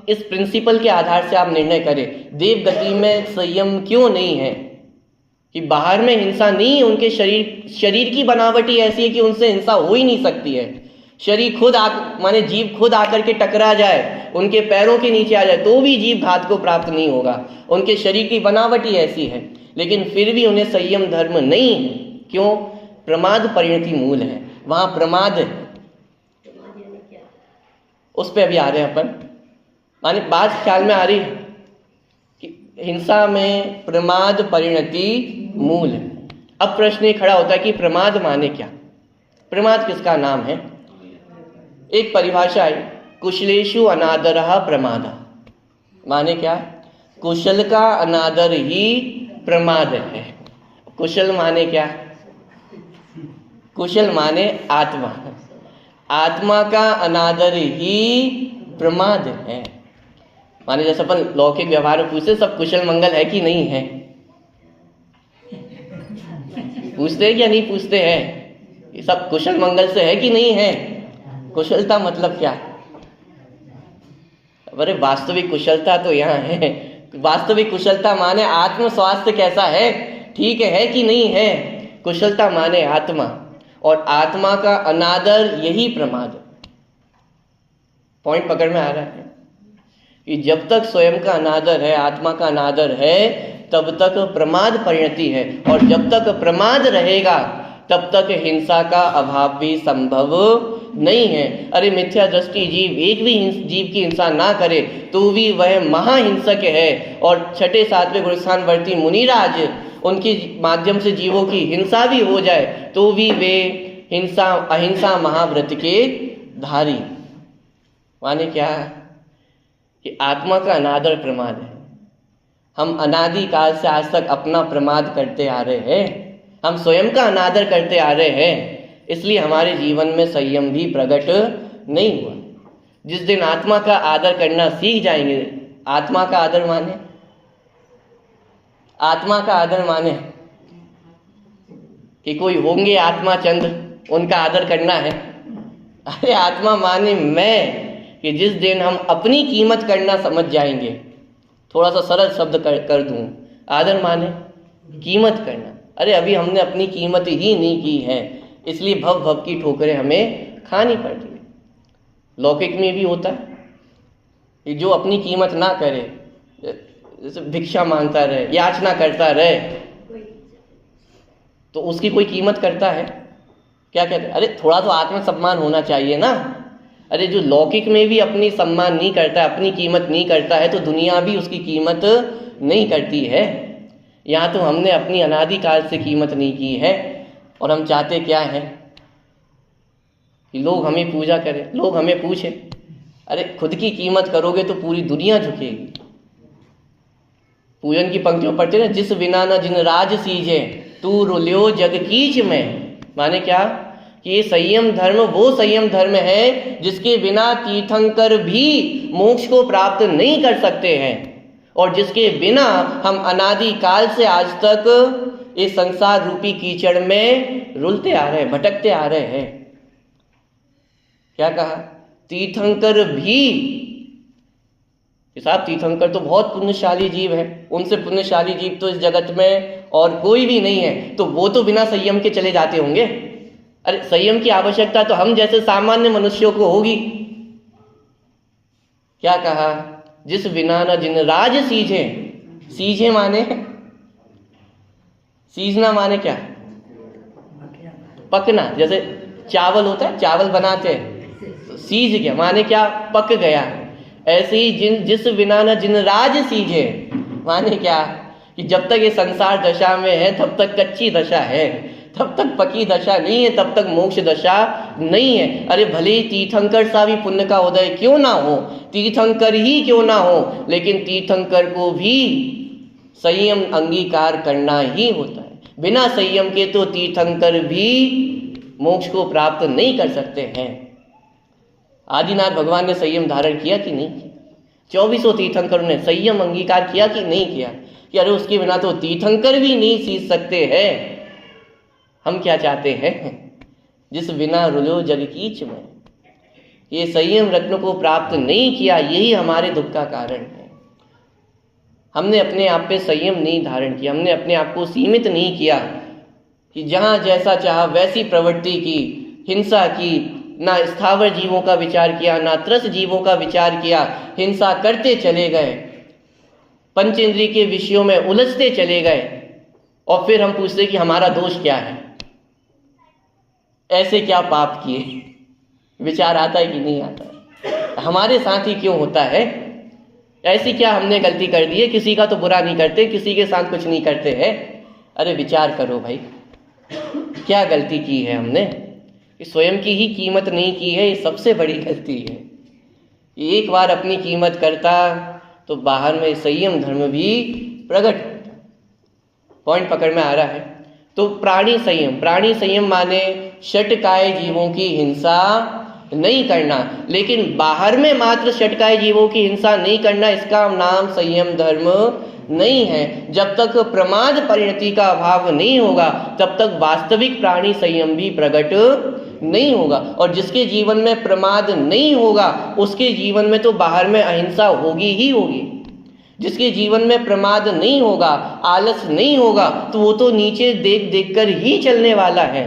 इस प्रिंसिपल के आधार से आप निर्णय करें, देव गति में संयम क्यों नहीं है? कि बाहर में हिंसा नहीं, उनके शरीर की बनावट ही ऐसी है कि उनसे हिंसा हो ही नहीं सकती है। शरीर खुद माने जीव खुद आकर के टकरा जाए, उनके पैरों के नीचे आ जाए तो भी जीव घात को प्राप्त नहीं होगा, उनके शरीर की बनावट ही ऐसी है। लेकिन फिर भी उन्हें संयम धर्म नहीं है। क्यों? प्रमाद परिणति मूल है, वहां प्रमाद है। उस पर अभी आ रहे हैं अपन। माने बात ख्याल में आ रही है कि हिंसा में प्रमाद परिणति मूल है। अब प्रश्न ये खड़ा होता है कि प्रमाद माने क्या? प्रमाद किसका नाम है? एक परिभाषा है, कुशलेषु अनादरः प्रमादः। माने क्या? कुशल का अनादर ही प्रमाद है। कुशल माने क्या? कुशल माने आत्मा, आत्मा का अनादर ही प्रमाद है। माने जैसे अपन लौकिक व्यवहार में पूछते सब कुशल मंगल है कि नहीं है, पूछते हैं क्या नहीं पूछते हैं? ये सब कुशल मंगल से है कि नहीं है? कुशलता मतलब क्या? अरे वास्तविक कुशलता तो यहाँ है। वास्तविक कुशलता माने आत्म स्वास्थ्य कैसा है, ठीक है कि नहीं है। कुशलता माने आत्मा, और आत्मा का अनादर यही प्रमाद। पॉइंट पकड़ में आ रहा है कि जब तक स्वयं का अनादर है, आत्मा का अनादर है, तब तक प्रमाद परिणति है, और जब तक प्रमाद रहेगा तब तक हिंसा का अभाव भी संभव नहीं है। अरे मिथ्या दृष्टि जीव एक भी जीव की हिंसा ना करे तो भी वह महाहिंसक है, और 6ठे 7वें गुणस्थानवर्ती मुनिराज उनके माध्यम से जीवों की हिंसा भी हो जाए तो भी वे अहिंसा महाव्रत के धारी। माने क्या? कि आत्मा का अनादर प्रमाद है। हम अनादि काल से आज तक अपना प्रमाद करते आ रहे हैं, हम स्वयं का अनादर करते आ रहे हैं, इसलिए हमारे जीवन में संयम भी प्रकट नहीं हुआ। जिस दिन आत्मा का आदर करना सीख जाएंगे, आत्मा का आदर माने, आत्मा का आदर माने कि कोई होंगे आत्मा चंद, उनका आदर करना है। अरे आत्मा माने मैं, कि जिस दिन हम अपनी कीमत करना समझ जाएंगे, थोड़ा सा सरल शब्द कर दूं, आदर माने कीमत करना। अरे अभी हमने अपनी कीमत ही नहीं की है, इसलिए भव भव की ठोकरें हमें खानी पड़ रही है। लौकिक में भी होता है कि जो अपनी कीमत ना करे, जैसे भिक्षा मांगता रहे, याचना करता रहे, तो उसकी कोई कीमत करता है? क्या कहते हैं? अरे थोड़ा तो आत्मसम्मान होना चाहिए ना। अरे जो लौकिक में भी अपनी सम्मान नहीं करता है, अपनी कीमत नहीं करता है, तो दुनिया भी उसकी कीमत नहीं करती है। यहाँ तो हमने अपनी अनादि काल से कीमत नहीं की है, और हम चाहते क्या है कि लोग हमें पूजा करें, लोग हमें पूछें। अरे खुद की कीमत करोगे तो पूरी दुनिया झुकेगी। पूजन की पंक्तियों पढ़ते ना, जिस बिना न जिन राज सीजे तू रुल्यो जग कीच में। माने क्या? कि ये संयम धर्म वो संयम धर्म है जिसके बिना तीर्थंकर भी मोक्ष को प्राप्त नहीं कर सकते हैं, और जिसके बिना हम अनादि काल से आज तक इस संसार रूपी कीचड़ में रुलते आ रहे हैं, भटकते आ रहे हैं। क्या कहा? तीर्थंकर भी। साहब तीर्थंकर तो बहुत पुण्यशाली जीव है, उनसे पुण्यशाली जीव तो इस जगत में और कोई भी नहीं है, तो वो तो बिना संयम के चले जाते होंगे। अरे संयम की आवश्यकता तो हम जैसे सामान्य मनुष्यों को होगी। क्या कहा? जिस बिना न जिन राज सीझे। सीझे माने, सीझना माने क्या? पकना। जैसे चावल होता है, चावल बनाते हैं, सीझ गया माने क्या? पक गया। ऐसे ही जिस बिना न जिन राज सीझे माने क्या? कि जब तक ये संसार दशा में है तब तक कच्ची दशा है, तब तक पकी दशा नहीं है, तब तक मोक्ष दशा नहीं है। अरे भले ही तीर्थंकर सा भी पुण्य का उदय क्यों ना हो, तीर्थंकर ही क्यों ना हो, लेकिन तीर्थंकर को भी संयम अंगीकार करना ही होता है। बिना संयम के तो तीर्थंकर भी मोक्ष को प्राप्त नहीं कर सकते हैं। आदिनाथ भगवान ने संयम धारण किया कि नहीं किया? 2400 तीर्थंकरों ने संयम अंगीकार किया कि नहीं किया? कि अरे उसके बिना तो तीर्थंकर भी नहीं सीख सकते हैं। हम क्या चाहते हैं? जिस बिना रुलो जग कीच में। ये संयम रत्न को प्राप्त नहीं किया, यही हमारे दुख का कारण है। हमने अपने आप पे संयम नहीं धारण किया, हमने अपने आप को सीमित नहीं किया कि जहां जैसा चाहा वैसी प्रवृत्ति की, हिंसा की, ना स्थावर जीवों का विचार किया, ना त्रस जीवों का विचार किया, हिंसा करते चले गए, पंचेंद्रिय के विषयों में उलझते चले गए, और फिर हम पूछते कि हमारा दोष क्या है, ऐसे क्या पाप किए? विचार आता है कि नहीं आता है? हमारे साथ ही क्यों होता है? ऐसी क्या हमने गलती कर दी है? किसी का तो बुरा नहीं करते, किसी के साथ कुछ नहीं करते हैं। अरे विचार करो भाई, क्या गलती की है हमने? कि स्वयं की ही कीमत नहीं की है, ये सबसे बड़ी गलती है। एक बार अपनी कीमत करता तो बाहर में संयम धर्म भी प्रकट। पॉइंट पकड़ में आ रहा है। तो प्राणी संयम माने षटकाय जीवों की हिंसा नहीं करना, लेकिन बाहर में मात्र षटकाय जीवों की हिंसा नहीं करना, इसका नाम संयम धर्म नहीं है। जब तक प्रमाद परिणति का अभाव नहीं होगा तब तक वास्तविक प्राणी संयम भी प्रकट नहीं होगा। और जिसके जीवन में प्रमाद नहीं होगा उसके जीवन में तो बाहर में अहिंसा होगी ही होगी। जिसके जीवन में प्रमाद नहीं होगा, आलस नहीं होगा, तो वो तो नीचे देख देख कर ही चलने वाला है।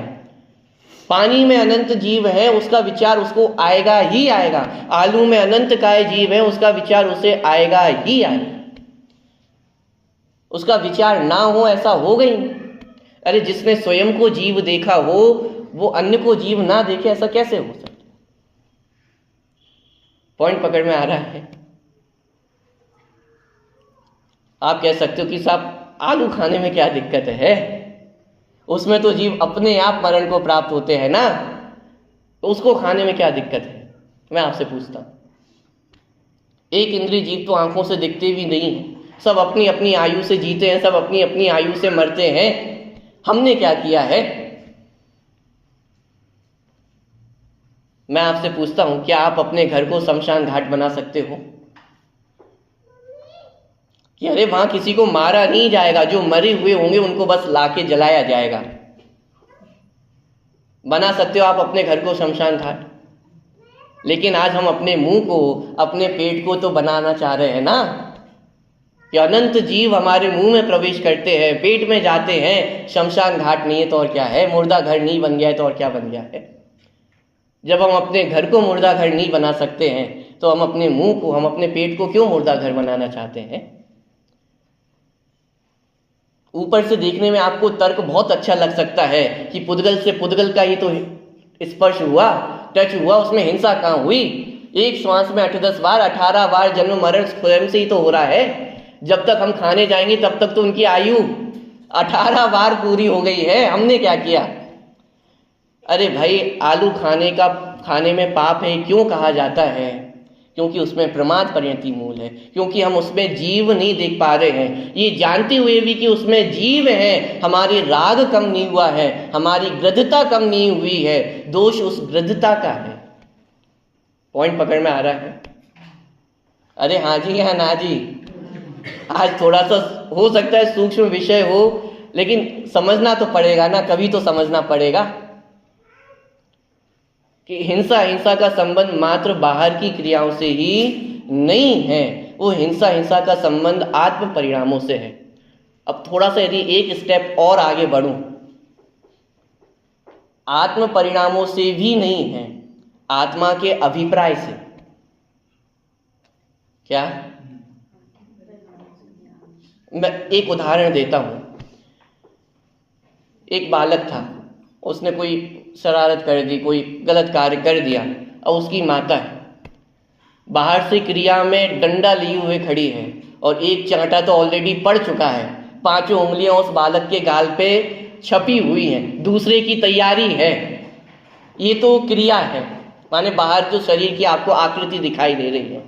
पानी में अनंत जीव है, उसका विचार उसको आएगा ही आएगा। आलू में अनंत काय जीव है, उसका विचार उसे आएगा ही आएगा। उसका विचार ना हो ऐसा हो गई। अरे जिसने स्वयं को जीव देखा हो वो अन्य को जीव ना देखे, ऐसा कैसे हो सकता? पॉइंट पकड़ में आ रहा है। आप कह सकते हो कि साहब आलू खाने में क्या दिक्कत है, उसमें तो जीव अपने आप मरण को प्राप्त होते हैं ना, तो उसको खाने में क्या दिक्कत है? मैं आपसे पूछता हूं, एक इंद्रिय जीव तो आंखों से दिखते भी नहीं है, सब अपनी अपनी आयु से जीते हैं, सब अपनी अपनी आयु से मरते हैं। हमने क्या किया है? मैं आपसे पूछता हूं, क्या आप अपने घर को शमशान घाट बना सकते हो? कि अरे वहां किसी को मारा नहीं जाएगा, जो मरे हुए होंगे उनको बस लाके जलाया जाएगा। बना सकते हो आप अपने घर को शमशान घाट? लेकिन आज हम अपने मुंह को, अपने पेट को तो बनाना चाह रहे हैं ना, कि अनंत जीव हमारे मुंह में प्रवेश करते हैं, पेट में जाते हैं। शमशान घाट नहीं है तो और क्या है? मुर्दा घर नहीं बन गया है तो और क्या बन गया है? जब हम अपने घर को मुर्दा घर नहीं बना सकते हैं तो हम अपने मुंह को, हम अपने पेट को क्यों मुर्दा घर बनाना चाहते हैं? ऊपर से देखने में आपको तर्क बहुत अच्छा लग सकता है कि पुद्गल से पुद्गल का ही तो स्पर्श हुआ, टच हुआ, उसमें हिंसा कहाँ हुई? एक श्वास में 8-10 बार, 18 बार जन्म मरण स्वयं से ही तो हो रहा है। जब तक हम खाने जाएंगे तब तक तो उनकी आयु 18 बार पूरी हो गई है। हमने क्या किया? अरे भाई, आलू खाने में पाप है क्यों कहा जाता है? क्योंकि उसमें प्रमाद परिणति मूल है, क्योंकि हम उसमें जीव नहीं देख पा रहे हैं। ये जानते हुए भी कि उसमें जीव है, हमारी राग कम नहीं हुआ है, हमारी गृद्धता कम नहीं हुई है, दोष उस गृद्धता का है। पॉइंट पकड़ में आ रहा है? अरे हाँ जी या ना जी? आज थोड़ा सा हो सकता है सूक्ष्म विषय हो, लेकिन समझना तो पड़ेगा ना, कभी तो समझना पड़ेगा कि हिंसा का संबंध मात्र बाहर की क्रियाओं से ही नहीं है, वो हिंसा का संबंध आत्म परिणामों से है। अब थोड़ा सा यदि एक स्टेप और आगे बढ़ूं, आत्म परिणामों से भी नहीं है, आत्मा के अभिप्राय से। क्या? मैं एक उदाहरण देता हूं। एक बालक था, उसने कोई शरारत कर दी, कोई गलत कार्य कर दिया, और उसकी माता है बाहर से क्रिया में डंडा लिए हुए खड़ी है और एक चांटा तो ऑलरेडी पड़ चुका है, 5 उंगलियां उस बालक के गाल पे छपी हुई हैं, दूसरे की तैयारी है। ये तो क्रिया है, माने बाहर जो शरीर की आपको आकृति दिखाई दे रही है,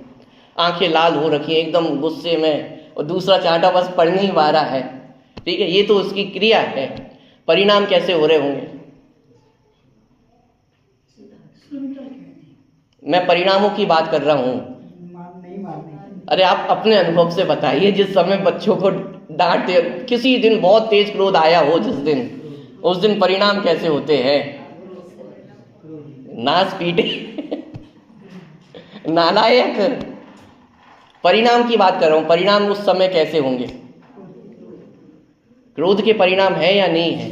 आंखें लाल हो रखी हैं एकदम गुस्से में, और दूसरा चांटा बस पड़ नहीं पा रहा है। ठीक है, ये तो उसकी क्रिया है। परिणाम कैसे हो रहे होंगे? मैं परिणामों की बात कर रहा हूं। अरे आप अपने अनुभव से बताइए, जिस समय बच्चों को डांटते, किसी दिन बहुत तेज क्रोध आया हो जिस दिन, उस दिन परिणाम कैसे होते हैं? नाच पीटे, नालायक। परिणाम की बात कर रहा हूं, परिणाम उस समय कैसे होंगे? क्रोध के परिणाम है या नहीं है?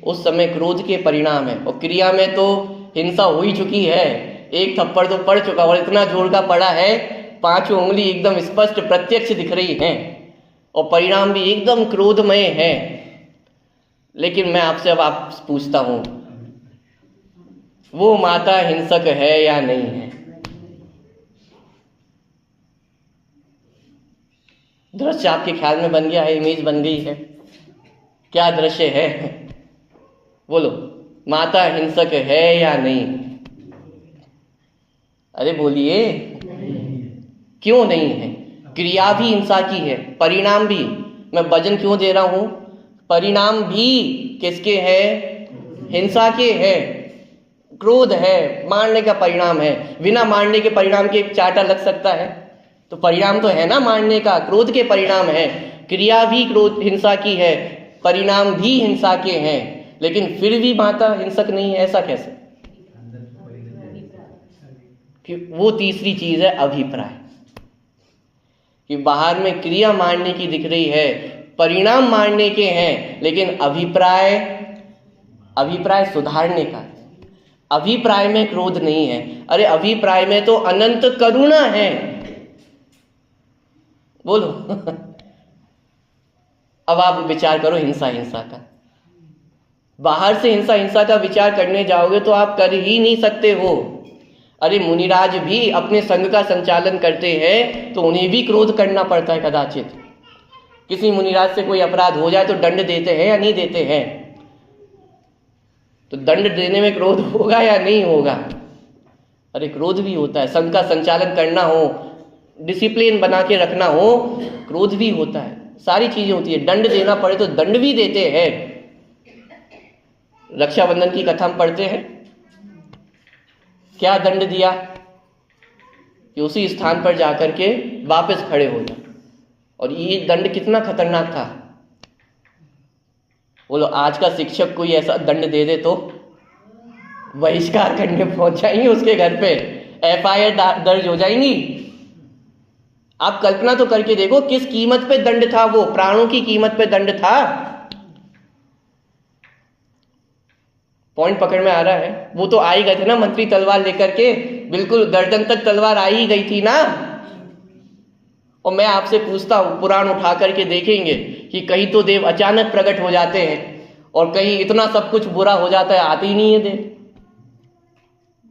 उस समय क्रोध के परिणाम है, और क्रिया में तो हिंसा हो ही चुकी है, एक थप्पड़ तो पड़ चुका, और इतना जोर का पड़ा है, 5 उंगली एकदम स्पष्ट प्रत्यक्ष दिख रही हैं, और परिणाम भी एकदम क्रोधमय है। लेकिन मैं आपसे अब पूछता हूं, वो माता हिंसक है या नहीं है? दृश्य आपके ख्याल में बन गया है, इमेज बन गई है? क्या दृश्य है? बोलो, माता हिंसक है या नहीं? अरे बोलिए, क्यों नहीं है? क्रिया भी हिंसा की है, परिणाम भी। मैं वजन क्यों दे रहा हूं? परिणाम भी किसके है? हिंसा के है। क्रोध है, मारने का परिणाम है। बिना मारने के परिणाम के चाटा लग सकता है? तो परिणाम तो है ना मारने का, क्रोध के परिणाम है। क्रिया भी क्रोध हिंसा की है, परिणाम भी हिंसा के हैं, लेकिन फिर भी माता हिंसक नहीं है, ऐसा कैसे? कि वो तीसरी चीज है अभिप्राय, कि बाहर में क्रिया मारने की दिख रही है, परिणाम मारने के हैं, लेकिन अभिप्राय सुधारने का। अभिप्राय में क्रोध नहीं है। अरे अभिप्राय में तो अनंत करुणा है। बोलो अब आप विचार करो हिंसा का। बाहर से हिंसा का विचार करने जाओगे तो आप कर ही नहीं सकते हो। अरे मुनिराज भी अपने संघ का संचालन करते हैं तो उन्हें भी क्रोध करना पड़ता है कदाचित। किसी मुनिराज से कोई अपराध हो जाए तो दंड देते हैं या नहीं देते हैं? तो दंड देने में क्रोध होगा या नहीं होगा? अरे क्रोध भी होता है। संघ का संचालन करना हो, डिसिप्लिन बना के रखना हो, क्रोध भी होता है, सारी चीजें होती है। दंड देना पड़े तो दंड भी देते हैं। रक्षाबंधन की कथा हम पढ़ते हैं, क्या दंड दिया? कि उसी स्थान पर जाकर के वापस खड़े हो जाओ। और ये दंड कितना खतरनाक था। बोलो आज का शिक्षक कोई ऐसा दंड दे दे तो बहिष्कार करने पहुंच जाएंगे उसके घर पे, FIR दर्ज हो जाएंगी। आप कल्पना तो करके देखो किस कीमत पे दंड था, वो प्राणों की कीमत पे दंड था। पॉइंट पकड़ में आ रहा है? वो तो आ ही गए थे ना मंत्री तलवार लेकर के, बिल्कुल गर्दन तक तलवार आ ही गई थी ना। और मैं आपसे पूछता हूं, पुराण उठा करके देखेंगे कि कहीं तो देव अचानक प्रकट हो जाते हैं और कहीं इतना सब कुछ बुरा हो जाता है, आते ही नहीं है देव।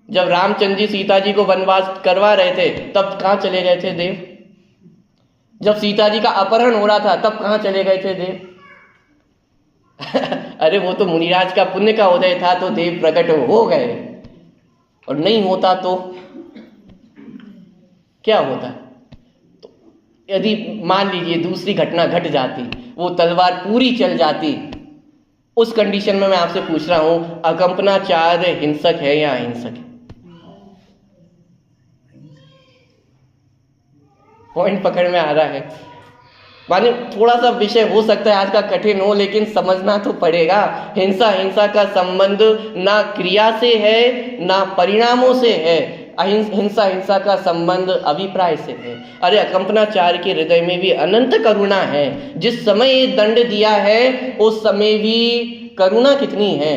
जब रामचंद्र जी सीता जी को वनवास करवा रहे थे तब कहां चले गए थे देव? जब सीता जी का अपहरण हो रहा था तब कहां चले गए थे देव? अरे वो तो मुनिराज का पुण्य का उदय था तो देव प्रकट हो गए, और नहीं होता तो क्या होता? तो यदि मान लीजिए दूसरी घटना घट जाती, वो तलवार पूरी चल जाती, उस कंडीशन में मैं आपसे पूछ रहा हूं, अकंपनाचार्य हिंसक है या अहिंसक है? पॉइंट पकड़ में आ रहा है? माने थोड़ा सा विषय हो सकता है आज का कठिन हो, लेकिन समझना तो पड़ेगा। हिंसा का संबंध ना क्रिया से है ना परिणामों से है। हिंसा का संबंध अभिप्राय से है। अरे अकंपनाचार्य के हृदय में भी अनंत करुणा है। जिस समय ये दंड दिया है उस समय भी करुणा कितनी है,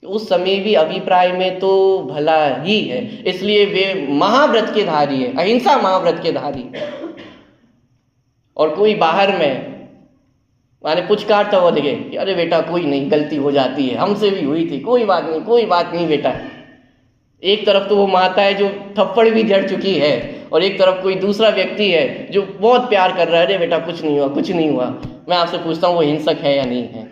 उस समय भी अभिप्राय में तो भला ही है। इसलिए वे महाव्रत के धारी है, अहिंसा महाव्रत के धारी है। और कोई बाहर में माने पुचकारता हुआ दिखे कि अरे बेटा कोई नहीं, गलती हो जाती है, हमसे भी हुई थी, कोई बात नहीं बेटा। एक तरफ तो वो माता है जो थप्पड़ भी जड़ चुकी है, और एक तरफ कोई दूसरा व्यक्ति है जो बहुत प्यार कर रहा है, अरे बेटा कुछ नहीं हुआ। मैं आपसे पूछता हूँ वो हिंसक है या नहीं है?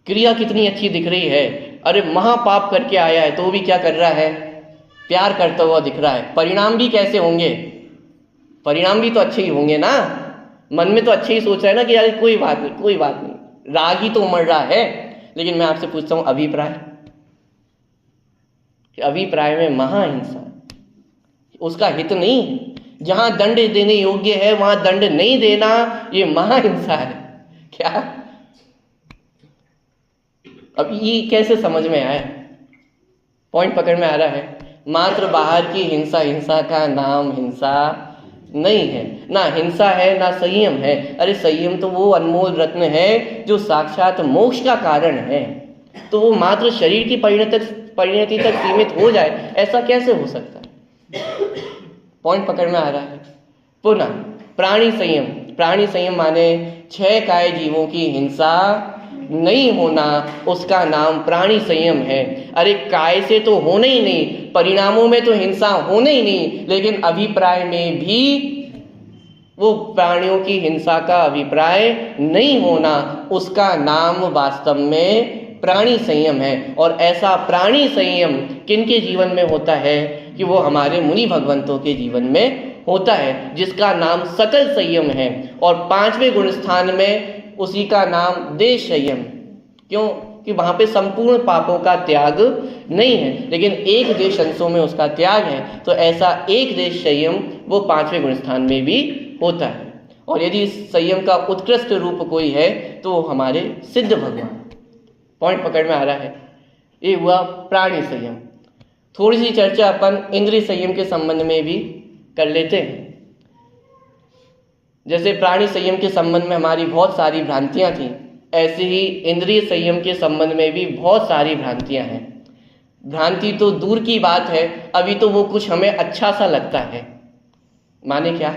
क्रिया कितनी अच्छी दिख रही है। अरे महापाप करके आया है तो भी क्या कर रहा है? प्यार करता हुआ दिख रहा है। परिणाम भी कैसे होंगे? परिणाम भी तो अच्छे ही होंगे ना। मन में तो अच्छे ही सोच रहा है ना कि यार कोई बात नहीं, राग ही तो उमड़ रहा है। लेकिन मैं आपसे पूछता हूं अभिप्राय में महाहिंसा, उसका हित नहीं। जहां दंड देने योग्य है वहां दंड नहीं देना, ये महाहिंसा है क्या? अब ये कैसे समझ में आया? पॉइंट पकड़ में आ रहा है? मात्र बाहर की हिंसा का नाम हिंसा नहीं है। ना हिंसा है ना संयम है। अरे संयम तो वो अनमोल रत्न है जो साक्षात मोक्ष का कारण है। तो वो मात्र शरीर की परिणति तक सीमित हो जाए, ऐसा कैसे हो सकता है? पॉइंट पकड़ में आ रहा है? पुनः प्राणी संयम माने 6 काय जीवों की हिंसा नहीं होना, उसका नाम प्राणी संयम है। अरे काय से तो होना ही नहीं, परिणामों में तो हिंसा होना ही नहीं, लेकिन अभिप्राय में भी वो प्राणियों की हिंसा का अभिप्राय नहीं होना, उसका नाम वास्तव में प्राणी संयम है। और ऐसा प्राणी संयम किनके जीवन में होता है? कि वो हमारे मुनि भगवंतों के जीवन में होता है जिसका नाम सकल संयम है, और 5वें गुण स्थान में उसी का नाम देश संयम। क्यों? कि वहां पे संपूर्ण पापों का त्याग नहीं है, लेकिन एक देश अंशों में उसका त्याग है। तो ऐसा एक देश संयम वो 5वें गुण स्थान में भी होता है। और यदि इस संयम का उत्कृष्ट रूप कोई है तो हमारे सिद्ध भगवान। पॉइंट पकड़ में आ रहा है? ये हुआ प्राणी संयम। थोड़ी सी चर्चा अपन इंद्रिय संयम के संबंध में भी कर लेते हैं। जैसे प्राणी संयम के संबंध में हमारी बहुत सारी भ्रांतियां थी, ऐसे ही इंद्रिय संयम के संबंध में भी बहुत सारी भ्रांतियां हैं। भ्रांति तो दूर की बात है, अभी तो वो कुछ हमें अच्छा सा लगता है। माने क्या?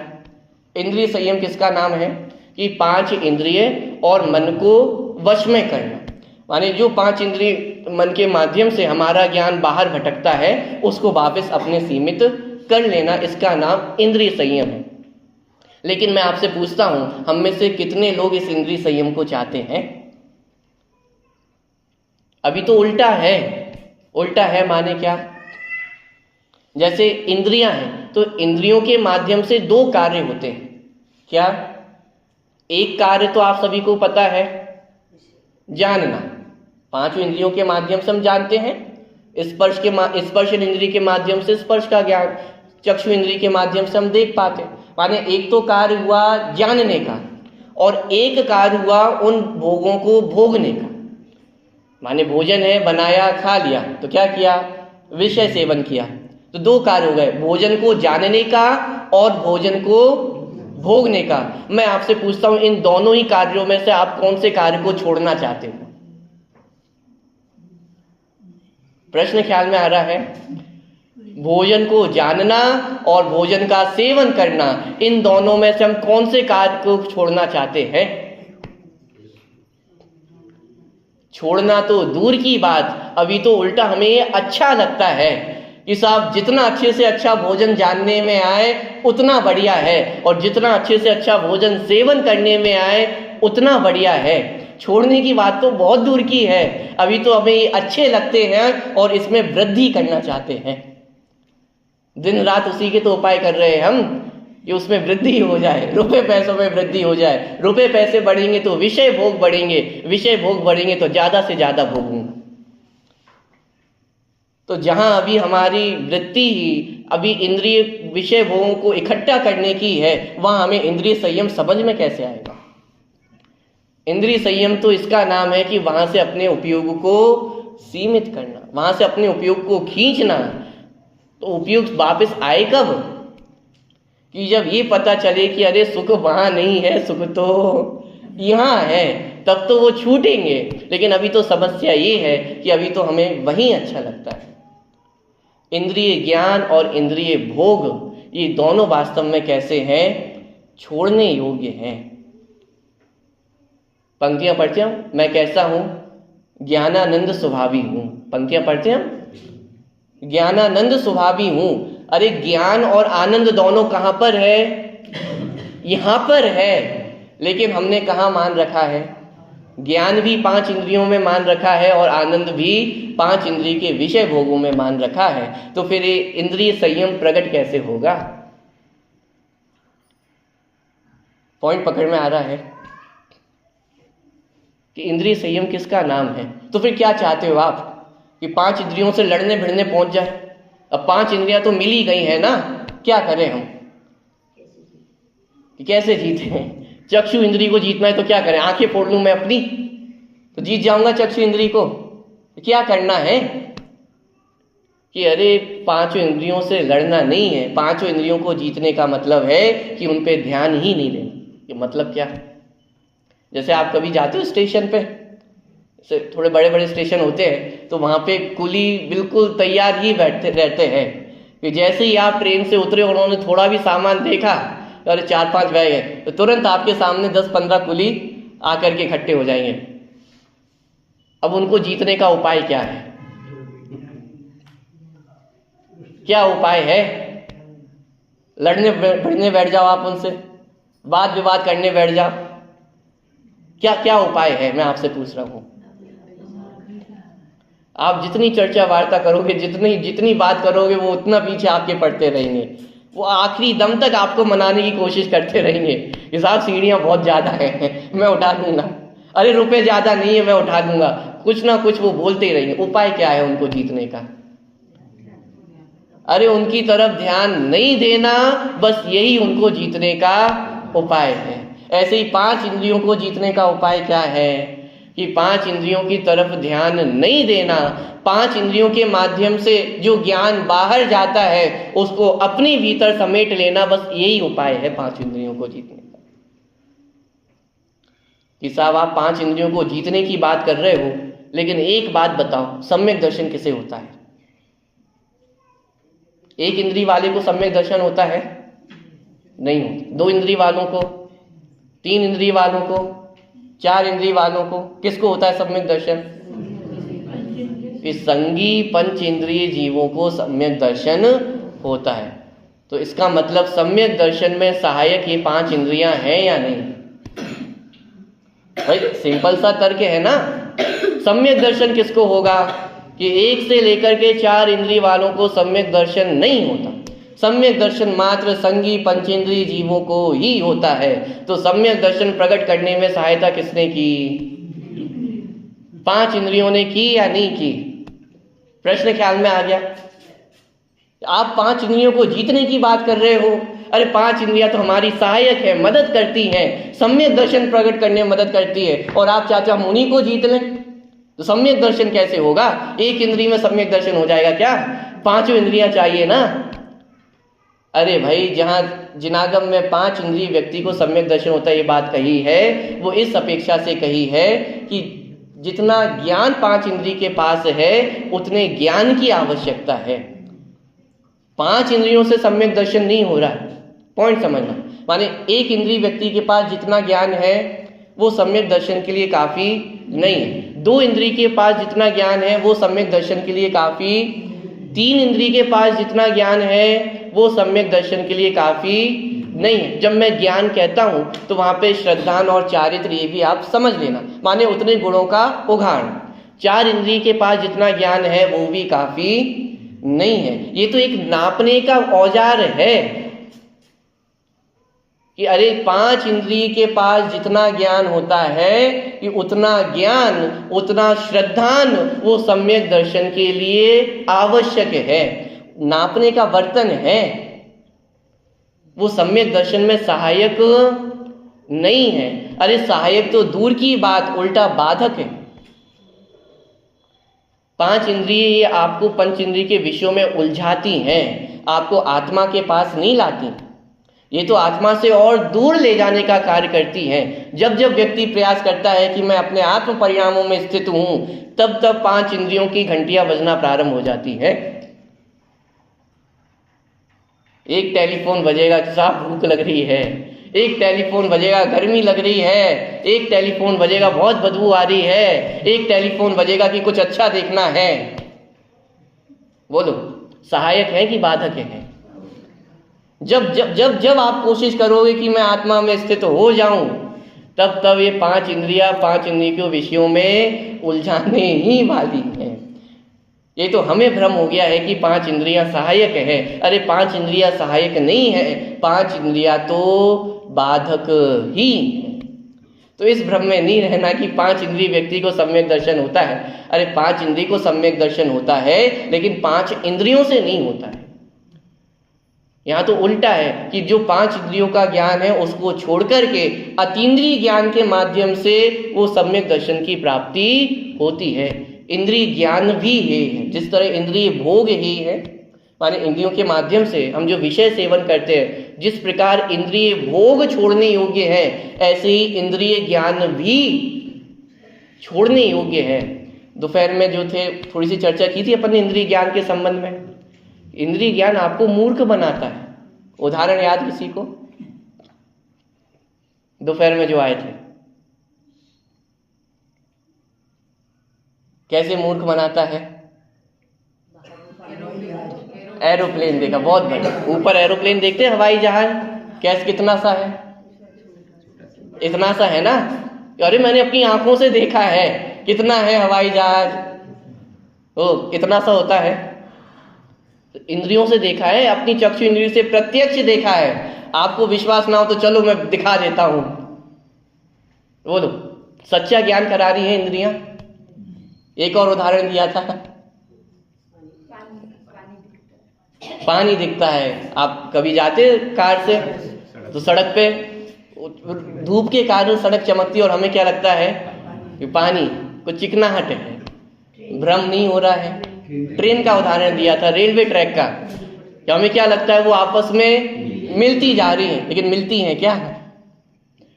इंद्रिय संयम किसका नाम है? कि 5 इंद्रिय और मन को वश में करना। माने जो 5 इंद्रिय मन के माध्यम से हमारा ज्ञान बाहर भटकता है, उसको वापस अपने सीमित कर लेना, इसका नाम इंद्रिय संयम है। लेकिन मैं आपसे पूछता हूं, हम में से कितने लोग इस इंद्रिय संयम को चाहते हैं? अभी तो उल्टा है। उल्टा है माने क्या? जैसे इंद्रियां हैं, तो इंद्रियों के माध्यम से 2 कार्य होते हैं। क्या? एक कार्य तो आप सभी को पता है, जानना। 5 इंद्रियों के माध्यम से हम जानते हैं। स्पर्श इंद्रिय के माध्यम से स्पर्श का ज्ञान, चक्षु इंद्रिय के माध्यम से हम देख पाते हैं। माने एक तो कार्य हुआ जानने का, और एक कार्य हुआ उन भोगों को भोगने का। माने भोजन है, बनाया, खा लिया, तो क्या किया? विषय सेवन किया। तो 2 कार्य हो गए, भोजन को जानने का और भोजन को भोगने का। मैं आपसे पूछता हूं, इन दोनों ही कार्यों में से आप कौन से कार्य को छोड़ना चाहते हो? प्रश्न ख्याल में आ रहा है? भोजन को जानना और भोजन का सेवन करना, इन दोनों में से हम कौन से कार्य को छोड़ना चाहते हैं? छोड़ना तो दूर की बात, अभी तो उल्टा हमें ये अच्छा लगता है कि साहब जितना अच्छे से अच्छा भोजन जानने में आए उतना बढ़िया है, और जितना अच्छे से अच्छा भोजन सेवन करने में आए उतना बढ़िया है। छोड़ने की बात तो बहुत दूर की है, अभी तो हमें ये अच्छे लगते हैं और इसमें वृद्धि करना चाहते हैं। दिन रात उसी के तो उपाय कर रहे हैं हम कि उसमें वृद्धि हो जाए, रुपए पैसों में वृद्धि हो जाए। रुपए पैसे बढ़ेंगे तो विषय भोग बढ़ेंगे, विषय भोग बढ़ेंगे तो ज्यादा से ज्यादा भोगूंगा। तो जहां अभी हमारी वृत्ति ही अभी इंद्रिय विषय भोगों को इकट्ठा करने की है, वहां हमें इंद्रिय संयम समझ में कैसे आएगा? इंद्रिय संयम तो इसका नाम है कि वहां से अपने उपयोग को सीमित करना, वहां से अपने उपयोग को खींचना। तो उपयोग वापस आए कब? कि जब ये पता चले कि अरे सुख वहां नहीं है, सुख तो यहां है, तब तो वो छूटेंगे। लेकिन अभी तो समस्या ये है कि अभी तो हमें वहीं अच्छा लगता है। इंद्रिय ज्ञान और इंद्रिय भोग, ये दोनों वास्तव में कैसे हैं? छोड़ने योग्य हैं। पंक्तियां पढ़ते हम, मैं कैसा हूं? ज्ञानानंद स्वभावी हूं। पंक्तियां पढ़ते हम, ज्ञानानंद स्वभावी हूं। अरे ज्ञान और आनंद दोनों कहां पर है? यहां पर है। लेकिन हमने कहां मान रखा है? ज्ञान भी 5 इंद्रियों में मान रखा है और आनंद भी 5 इंद्रिय के विषय भोगों में मान रखा है। तो फिर ये इंद्रिय संयम प्रकट कैसे होगा? पॉइंट पकड़ में आ रहा है कि इंद्रिय संयम किसका नाम है? तो फिर क्या चाहते हो आप? कि 5 इंद्रियों से लड़ने भिड़ने पहुंच जाए? अब 5 इंद्रियां तो मिल ही गई है ना, क्या करें हम? कि कैसे जीते? चक्षु इंद्रिय को जीतना है तो क्या करें? आंखें फोड़ लूं मैं अपनी तो जीत जाऊंगा चक्षु इंद्रिय को? क्या करना है? कि अरे 5 इंद्रियों से लड़ना नहीं है, 5 इंद्रियों को जीतने का मतलब है कि उन पे ध्यान ही नहीं देना। ये मतलब क्या? जैसे आप कभी जाते हो स्टेशन पे, थोड़े बड़े बड़े स्टेशन होते हैं, तो वहां पे कुली बिल्कुल तैयार ही बैठते रहते हैं कि जैसे ही आप ट्रेन से उतरे, उन्होंने थोड़ा भी सामान देखा और 4-5 बैग है, तो तुरंत आपके सामने 10-15 कुली आकर के इकट्ठे हो जाएंगे। अब उनको जीतने का उपाय क्या है? क्या उपाय है? लड़ने भिड़ने बैठ जाओ आप उनसे, वाद विवाद करने बैठ जाओ। क्या क्या उपाय है? मैं आपसे पूछ रहा हूं। आप जितनी चर्चा वार्ता करोगे, जितनी बात करोगे, वो उतना पीछे आपके पड़ते रहेंगे। वो आखिरी दम तक आपको मनाने की कोशिश करते रहेंगे कि साहब सीढ़ियाँ बहुत ज़्यादा हैं, मैं उठा दूंगा, अरे रुपए ज़्यादा नहीं है, मैं उठा दूंगा, कुछ ना कुछ वो बोलते ही रहेंगे। उपाय क्या है उनको जीतने का? अरे उनकी तरफ ध्यान नहीं देना, बस यही उनको जीतने का उपाय है। ऐसे ही 5 इंद्रियों को जीतने का उपाय क्या है कि 5 इंद्रियों की तरफ ध्यान नहीं देना, 5 इंद्रियों के माध्यम से जो ज्ञान बाहर जाता है उसको अपने भीतर समेट लेना, बस यही उपाय है 5 इंद्रियों को जीतने का। कि साहब आप 5 इंद्रियों को जीतने की बात कर रहे हो, लेकिन एक बात बताओ, सम्यक दर्शन किसे होता है? एक इंद्रिय वाले को सम्यक दर्शन होता है? नहीं होता। 2 इंद्रिय वालों को, 3 इंद्रिय वालों को, 4 इंद्रिय वालों को, किसको होता है सम्यक दर्शन? इस संगी पंच इंद्रिय जीवों को सम्यक दर्शन होता है। तो इसका मतलब सम्यक दर्शन में सहायक ये 5 इंद्रियां हैं या नहीं? भाई सिंपल सा तर्क है ना। सम्यक दर्शन किसको होगा कि 1 से लेकर के 4 इंद्रिय वालों को सम्यक दर्शन नहीं होता। सम्यक दर्शन मात्र संगी पंचेंद्रिय जीवों को ही होता है। तो सम्यक दर्शन प्रकट करने में सहायता किसने की? 5 इंद्रियों ने की या नहीं की? प्रश्न ख्याल में आ गया? आप 5 इंद्रियों को जीतने की बात कर रहे हो, अरे 5 इंद्रियां तो हमारी सहायक है, मदद करती हैं, सम्यक दर्शन प्रकट करने में मदद करती है, और आप चाहते हो हम उन्हीं को जीत लें, तो सम्यक दर्शन कैसे होगा? 1 इंद्रिय में सम्यक दर्शन हो जाएगा क्या? 5 इंद्रियां चाहिए ना। अरे भाई, जहां जिनागम में 5 इंद्रिय व्यक्ति को सम्यक दर्शन होता है, ये बात कही है, वो इस अपेक्षा से कही है कि जितना ज्ञान 5 इंद्रिय के पास है उतने ज्ञान की आवश्यकता है। 5 इंद्रियों से सम्यक दर्शन नहीं हो रहा है, पॉइंट समझना। माने 1 इंद्रिय व्यक्ति के पास जितना ज्ञान है वो सम्यक दर्शन के लिए काफी नहीं है। 2 इंद्रिय के पास जितना ज्ञान है वो सम्यक दर्शन के लिए काफी, 3 इंद्रिय के पास जितना ज्ञान है वो सम्यक दर्शन के लिए काफी नहीं है। जब मैं ज्ञान कहता हूं तो वहां पे श्रद्धान और चारित्र ये भी आप समझ लेना, माने उतने गुणों का उघाड़। 4 इंद्रिय के पास जितना ज्ञान है वो भी काफी नहीं है। ये तो एक नापने का औजार है कि अरे 5 इंद्रिय के पास जितना ज्ञान होता है कि उतना ज्ञान, उतना श्रद्धान वो सम्यक दर्शन के लिए आवश्यक है। नापने का बर्तन है, वो सम्यक दर्शन में सहायक नहीं है। अरे सहायक तो दूर की बात, उल्टा बाधक है। 5 इंद्रिय ये आपको पंच इंद्रिय के विषयों में उलझाती हैं, आपको आत्मा के पास नहीं लाती। ये तो आत्मा से और दूर ले जाने का कार्य करती हैं। जब जब व्यक्ति प्रयास करता है कि मैं अपने आत्म परिणामों में स्थित हूं, तब तब 5 इंद्रियों की घंटियां बजना प्रारंभ हो जाती है। एक टेलीफोन बजेगा कि साहब भूख लग रही है, एक टेलीफोन बजेगा गर्मी लग रही है, एक टेलीफोन बजेगा बहुत बदबू आ रही है, एक टेलीफोन बजेगा कि कुछ अच्छा देखना है। बोलो, सहायक है कि बाधक है? जब जब जब जब आप कोशिश करोगे कि मैं आत्मा में स्थित हो जाऊं, तब तब ये 5 इंद्रियां 5 इंद्रिय के विषयों में उलझाने ही वाली हैं। ये तो हमें भ्रम हो गया है कि 5 इंद्रियां सहायक है। अरे 5 इंद्रियां सहायक नहीं है, 5 इंद्रियां तो बाधक ही। तो इस भ्रम में नहीं रहना कि 5 इंद्रिय व्यक्ति को सम्यक दर्शन होता है। अरे 5 इंद्रिय को सम्यक दर्शन होता है, लेकिन 5 इंद्रियों से नहीं होता है। यहाँ तो उल्टा है कि जो 5 इंद्रियों का ज्ञान है उसको छोड़ करके अतीन्द्रिय ज्ञान के माध्यम से वो सम्यक दर्शन की प्राप्ति होती है। इंद्रिय ज्ञान भी है, जिस तरह इंद्रिय भोग ही है, माने इंद्रियों के माध्यम से हम जो विषय सेवन करते हैं, जिस प्रकार इंद्रिय भोग छोड़ने योग्य है, ऐसे ही इंद्रिय ज्ञान भी छोड़ने योग्य है। दोपहर में जो थे थोड़ी सी चर्चा की थी अपन ने इंद्रिय ज्ञान के संबंध में। इंद्रिय ज्ञान आपको मूर्ख बनाता है। उदाहरण याद किसी को? दोपहर में जो आए थे, कैसे मूर्ख बनाता है? एरोप्लेन देखा, बहुत बढ़िया। ऊपर एरोप्लेन देखते हैं, हवाई जहाज, कैसे कितना सा है? इतना सा है ना? अरे मैंने अपनी आंखों से देखा है। कितना है हवाई जहाज? ओ, इतना सा होता है। इंद्रियों से देखा है, अपनी चक्षु इंद्रियों से प्रत्यक्ष देखा है। आपको विश्वास ना हो तो चलो मैं दिखा देता हूं। बोलो, सच्चा ज्ञान करा रही है इंद्रियां। एक और उदाहरण दिया था, पानी दिखता है। आप कभी जाते कार से तो सड़क पे धूप के कारण सड़क चमकती है और हमें क्या लगता है कि पानी को चिकनाहट है, भ्रम नहीं हो रहा है। ट्रेन का उदाहरण दिया था, रेलवे ट्रैक का, कि हमें क्या लगता है वो आपस में मिलती जा रही है, लेकिन मिलती हैं क्या?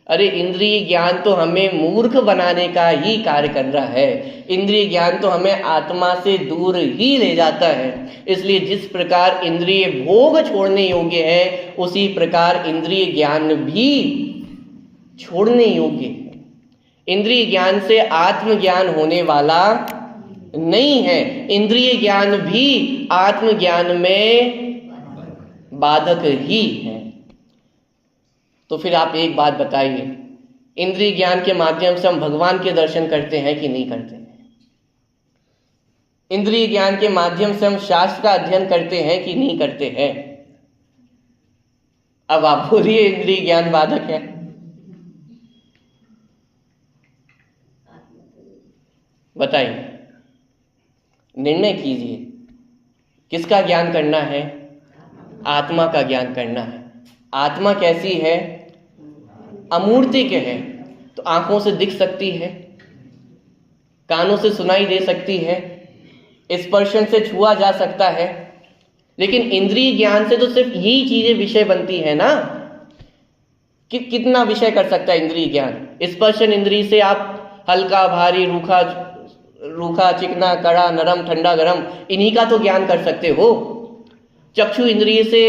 अरे इंद्रिय ज्ञान तो हमें मूर्ख बनाने का ही कार्य कर रहा है। इंद्रिय ज्ञान तो हमें आत्मा से दूर ही ले जाता है। इसलिए जिस प्रकार इंद्रिय भोग छोड़ने योग्य है, उसी प्रकार इंद्रिय ज्ञान भी छोड़ने योग्य है। इंद्रिय ज्ञान से आत्मज्ञान होने वाला नहीं है। इंद्रिय ज्ञान भी आत्मज्ञान में बाधक ही है। तो फिर आप एक बात बताइए, इंद्रिय ज्ञान के माध्यम से हम भगवान के दर्शन करते हैं कि नहीं करते हैं? इंद्रिय ज्ञान के माध्यम से हम शास्त्र का अध्ययन करते हैं कि नहीं करते हैं? अब आप बोलिए, इंद्रिय ज्ञान बाधक है? बताइए, निर्णय कीजिए, किसका ज्ञान करना है? आत्मा का ज्ञान करना है। आत्मा कैसी है? अमूर्तिक है। तो आंखों से दिख सकती है, कानों से सुनाई दे सकती है, स्पर्शन से छुआ जा सकता है, लेकिन इंद्रिय ज्ञान से तो सिर्फ यही चीजें विषय बनती है ना। कितना विषय कर सकता है इंद्रिय ज्ञान? स्पर्शन इंद्रिय से आप हल्का भारी, रूखा चिकना, कड़ा नरम, ठंडा गरम, इन्हीं का तो ज्ञान कर सकते हो। चक्षु इंद्रिय से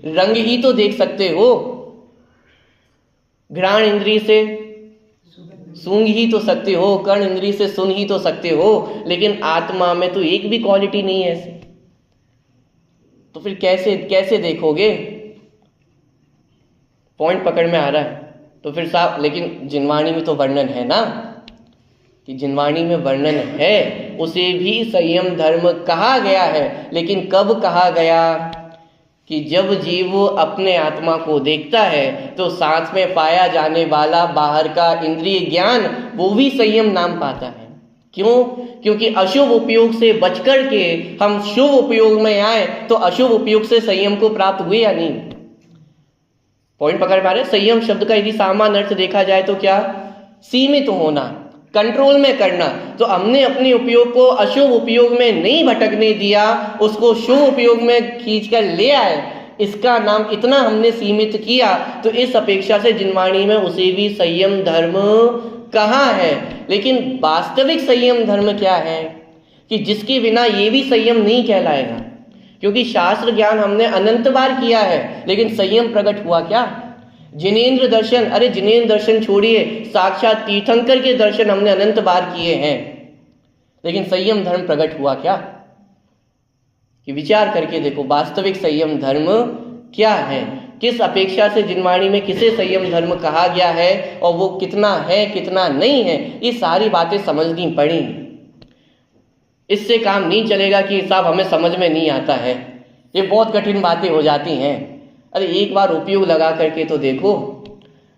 रंग ही तो देख सकते हो। घ्राण इंद्रिय से सूंघ ही तो सकते हो, कर्ण इंद्रिय से सुन ही तो सकते हो, लेकिन आत्मा में तो एक भी क्वालिटी नहीं है ऐसी। तो फिर कैसे देखोगे? पॉइंट पकड़ में आ रहा है? तो फिर साहब, लेकिन जिनवाणी में तो वर्णन है ना, कि जिनवाणी में वर्णन है, उसे भी संयम धर्म कहा गया है। लेकिन कब कहा गया? कि जब जीव अपने आत्मा को देखता है तो साथ में पाया जाने वाला बाहर का इंद्रिय ज्ञान वो भी संयम नाम पाता है। क्यों? क्योंकि अशुभ उपयोग से बचकर के हम शुभ उपयोग में आए तो अशुभ उपयोग से संयम को प्राप्त हुए या नहीं? पॉइंट पकड़ पा रहे? संयम शब्द का यदि सामान्य अर्थ देखा जाए तो क्या? सीमित होना, कंट्रोल में करना। तो हमने अपने उपयोग को अशुभ उपयोग में नहीं भटकने दिया, उसको शुभ उपयोग में खींचकर ले आए। इसका नाम इतना हमने सीमित किया, तो इस अपेक्षा से जिनवाणी में उसे भी संयम धर्म कहा है। लेकिन वास्तविक संयम धर्म क्या है? कि जिसके बिना ये भी संयम नहीं कहलाएगा। क्योंकि शास्त्र ज्ञान हमने अनंत बार किया है, लेकिन संयम प्रकट हुआ क्या? जिनेंद्र दर्शन, अरे जिनेंद्र दर्शन छोड़िए, साक्षात तीर्थंकर के दर्शन हमने अनंत बार किए हैं, लेकिन संयम धर्म प्रकट हुआ क्या? कि विचार करके देखो, वास्तविक संयम धर्म क्या है? किस अपेक्षा से जिनवाणी में किसे संयम धर्म कहा गया है और वो कितना है कितना नहीं है, ये सारी बातें समझनी पड़ेंगी। इससे काम नहीं चलेगा कि साहब हमें समझ में नहीं आता है, ये बहुत कठिन बातें हो जाती हैं। अरे एक बार उपयोग लगा करके तो देखो।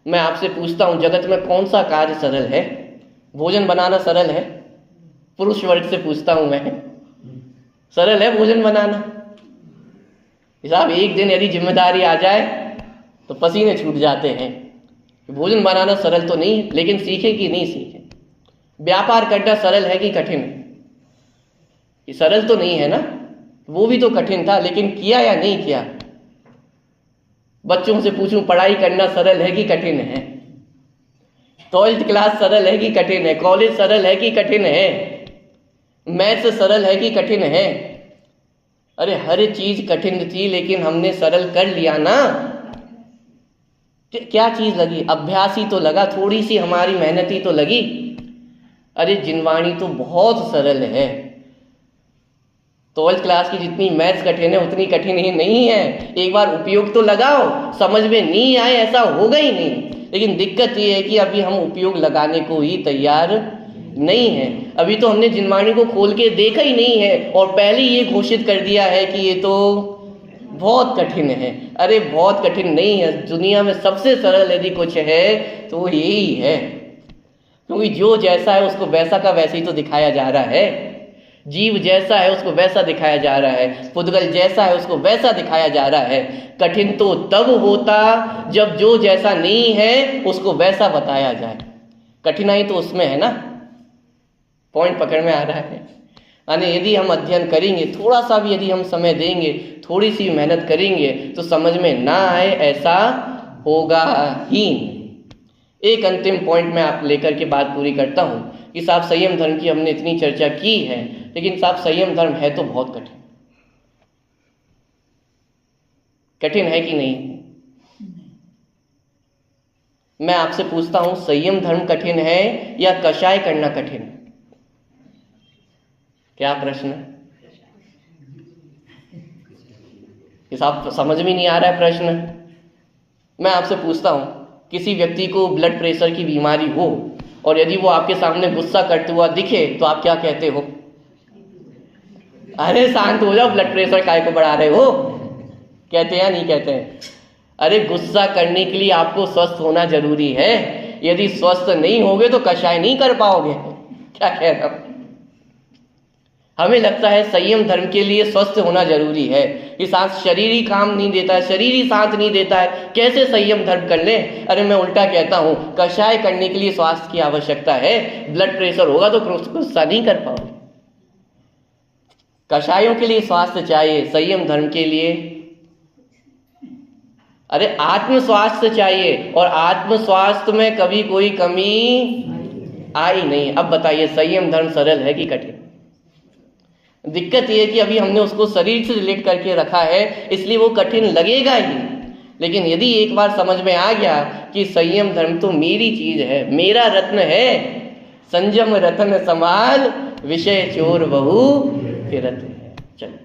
मैं आपसे पूछता हूँ, जगत में कौन सा कार्य सरल है? भोजन बनाना सरल है? पुरुष वर्ग से पूछता हूँ मैं, सरल है भोजन बनाना? साहब एक दिन यदि जिम्मेदारी आ जाए तो पसीने छूट जाते हैं। भोजन बनाना सरल तो नहीं है, लेकिन सीखे कि नहीं सीखे? व्यापार करना सरल है कि कठिन है? ये सरल तो नहीं है ना, वो भी तो कठिन था, लेकिन किया या नहीं किया? बच्चों से पूछूं, पढ़ाई करना सरल है कि कठिन है? 12th क्लास सरल है कि कठिन है? कॉलेज सरल है कि कठिन है? मैथ्स सरल है कि कठिन है? अरे हर चीज कठिन थी, लेकिन हमने सरल कर लिया ना। क्या चीज लगी? अभ्यास ही तो लगा, थोड़ी सी हमारी मेहनत ही तो लगी। अरे जिनवाणी तो बहुत सरल है। 12th क्लास की जितनी मैथ्स कठिन है उतनी कठिन ही नहीं है। एक बार उपयोग तो लगाओ, समझ में नहीं आए ऐसा होगा ही नहीं। लेकिन दिक्कत ये है कि अभी हम उपयोग लगाने को ही तैयार नहीं है। अभी तो हमने जिनवाणी को खोल के देखा ही नहीं है और पहले ये घोषित कर दिया है कि ये तो बहुत कठिन है। अरे बहुत कठिन नहीं है, दुनिया में सबसे सरल यदि कुछ है तो वो यही है, क्योंकि जो जैसा है उसको वैसा का वैसे ही तो दिखाया जा रहा है। जीव जैसा है उसको वैसा दिखाया जा रहा है, पुद्गल जैसा है उसको वैसा दिखाया जा रहा है। कठिन तो तब होता जब जो जैसा नहीं है उसको वैसा बताया जाए। कठिनाई तो उसमें है ना, पॉइंट पकड़ में आ रहा है। यानी यदि हम अध्ययन करेंगे, थोड़ा सा भी यदि हम समय देंगे, थोड़ी सी मेहनत करेंगे तो समझ में ना आए ऐसा होगा ही। एक अंतिम पॉइंट मैं आप लेकर के बात पूरी करता हूं कि साहब संयम धर्म की हमने इतनी चर्चा की है, लेकिन साहब संयम धर्म है तो बहुत कठिन। कठिन है कि नहीं? मैं आपसे पूछता हूं, संयम धर्म कठिन है या कषाय करना कठिन है? क्या प्रश्न है? ये साहब समझ में नहीं आ रहा है प्रश्न। मैं आपसे पूछता हूं, किसी व्यक्ति को ब्लड प्रेशर की बीमारी हो और यदि वो आपके सामने गुस्सा करते हुआ दिखे तो आप क्या कहते हो? अरे शांत हो जाओ, ब्लड प्रेशर काहे को बढ़ा रहे हो, कहते हैं या नहीं कहते हैं? अरे गुस्सा करने के लिए आपको स्वस्थ होना जरूरी है, यदि स्वस्थ नहीं होगे तो कषाय नहीं कर पाओगे। क्या कह रहा हूं? हमें लगता है संयम धर्म के लिए स्वस्थ होना जरूरी है, ये साथ शरीर ही काम नहीं देता है, शरीर ही साथ नहीं देता है, कैसे संयम धर्म कर ले? अरे मैं उल्टा कहता हूं, कषाय करने के लिए स्वास्थ्य की आवश्यकता है। ब्लड प्रेशर होगा तो गुस्सा नहीं कर पाओगे। कषायों के लिए स्वास्थ्य चाहिए, संयम धर्म के लिए अरे आत्म स्वास्थ्य चाहिए, और आत्म स्वास्थ्य में कभी कोई कमी आई नहीं। अब बताइए संयम धर्म सरल है कि कठिन? दिक्कत यह है कि अभी हमने उसको शरीर से रिलेट करके रखा है, इसलिए वो कठिन लगेगा ही। लेकिन यदि एक बार समझ में आ गया कि संयम धर्म तो मेरी चीज है, मेरा रत्न है, संयम रत्न समाल विषय चोर बहु फिरत है। चलो।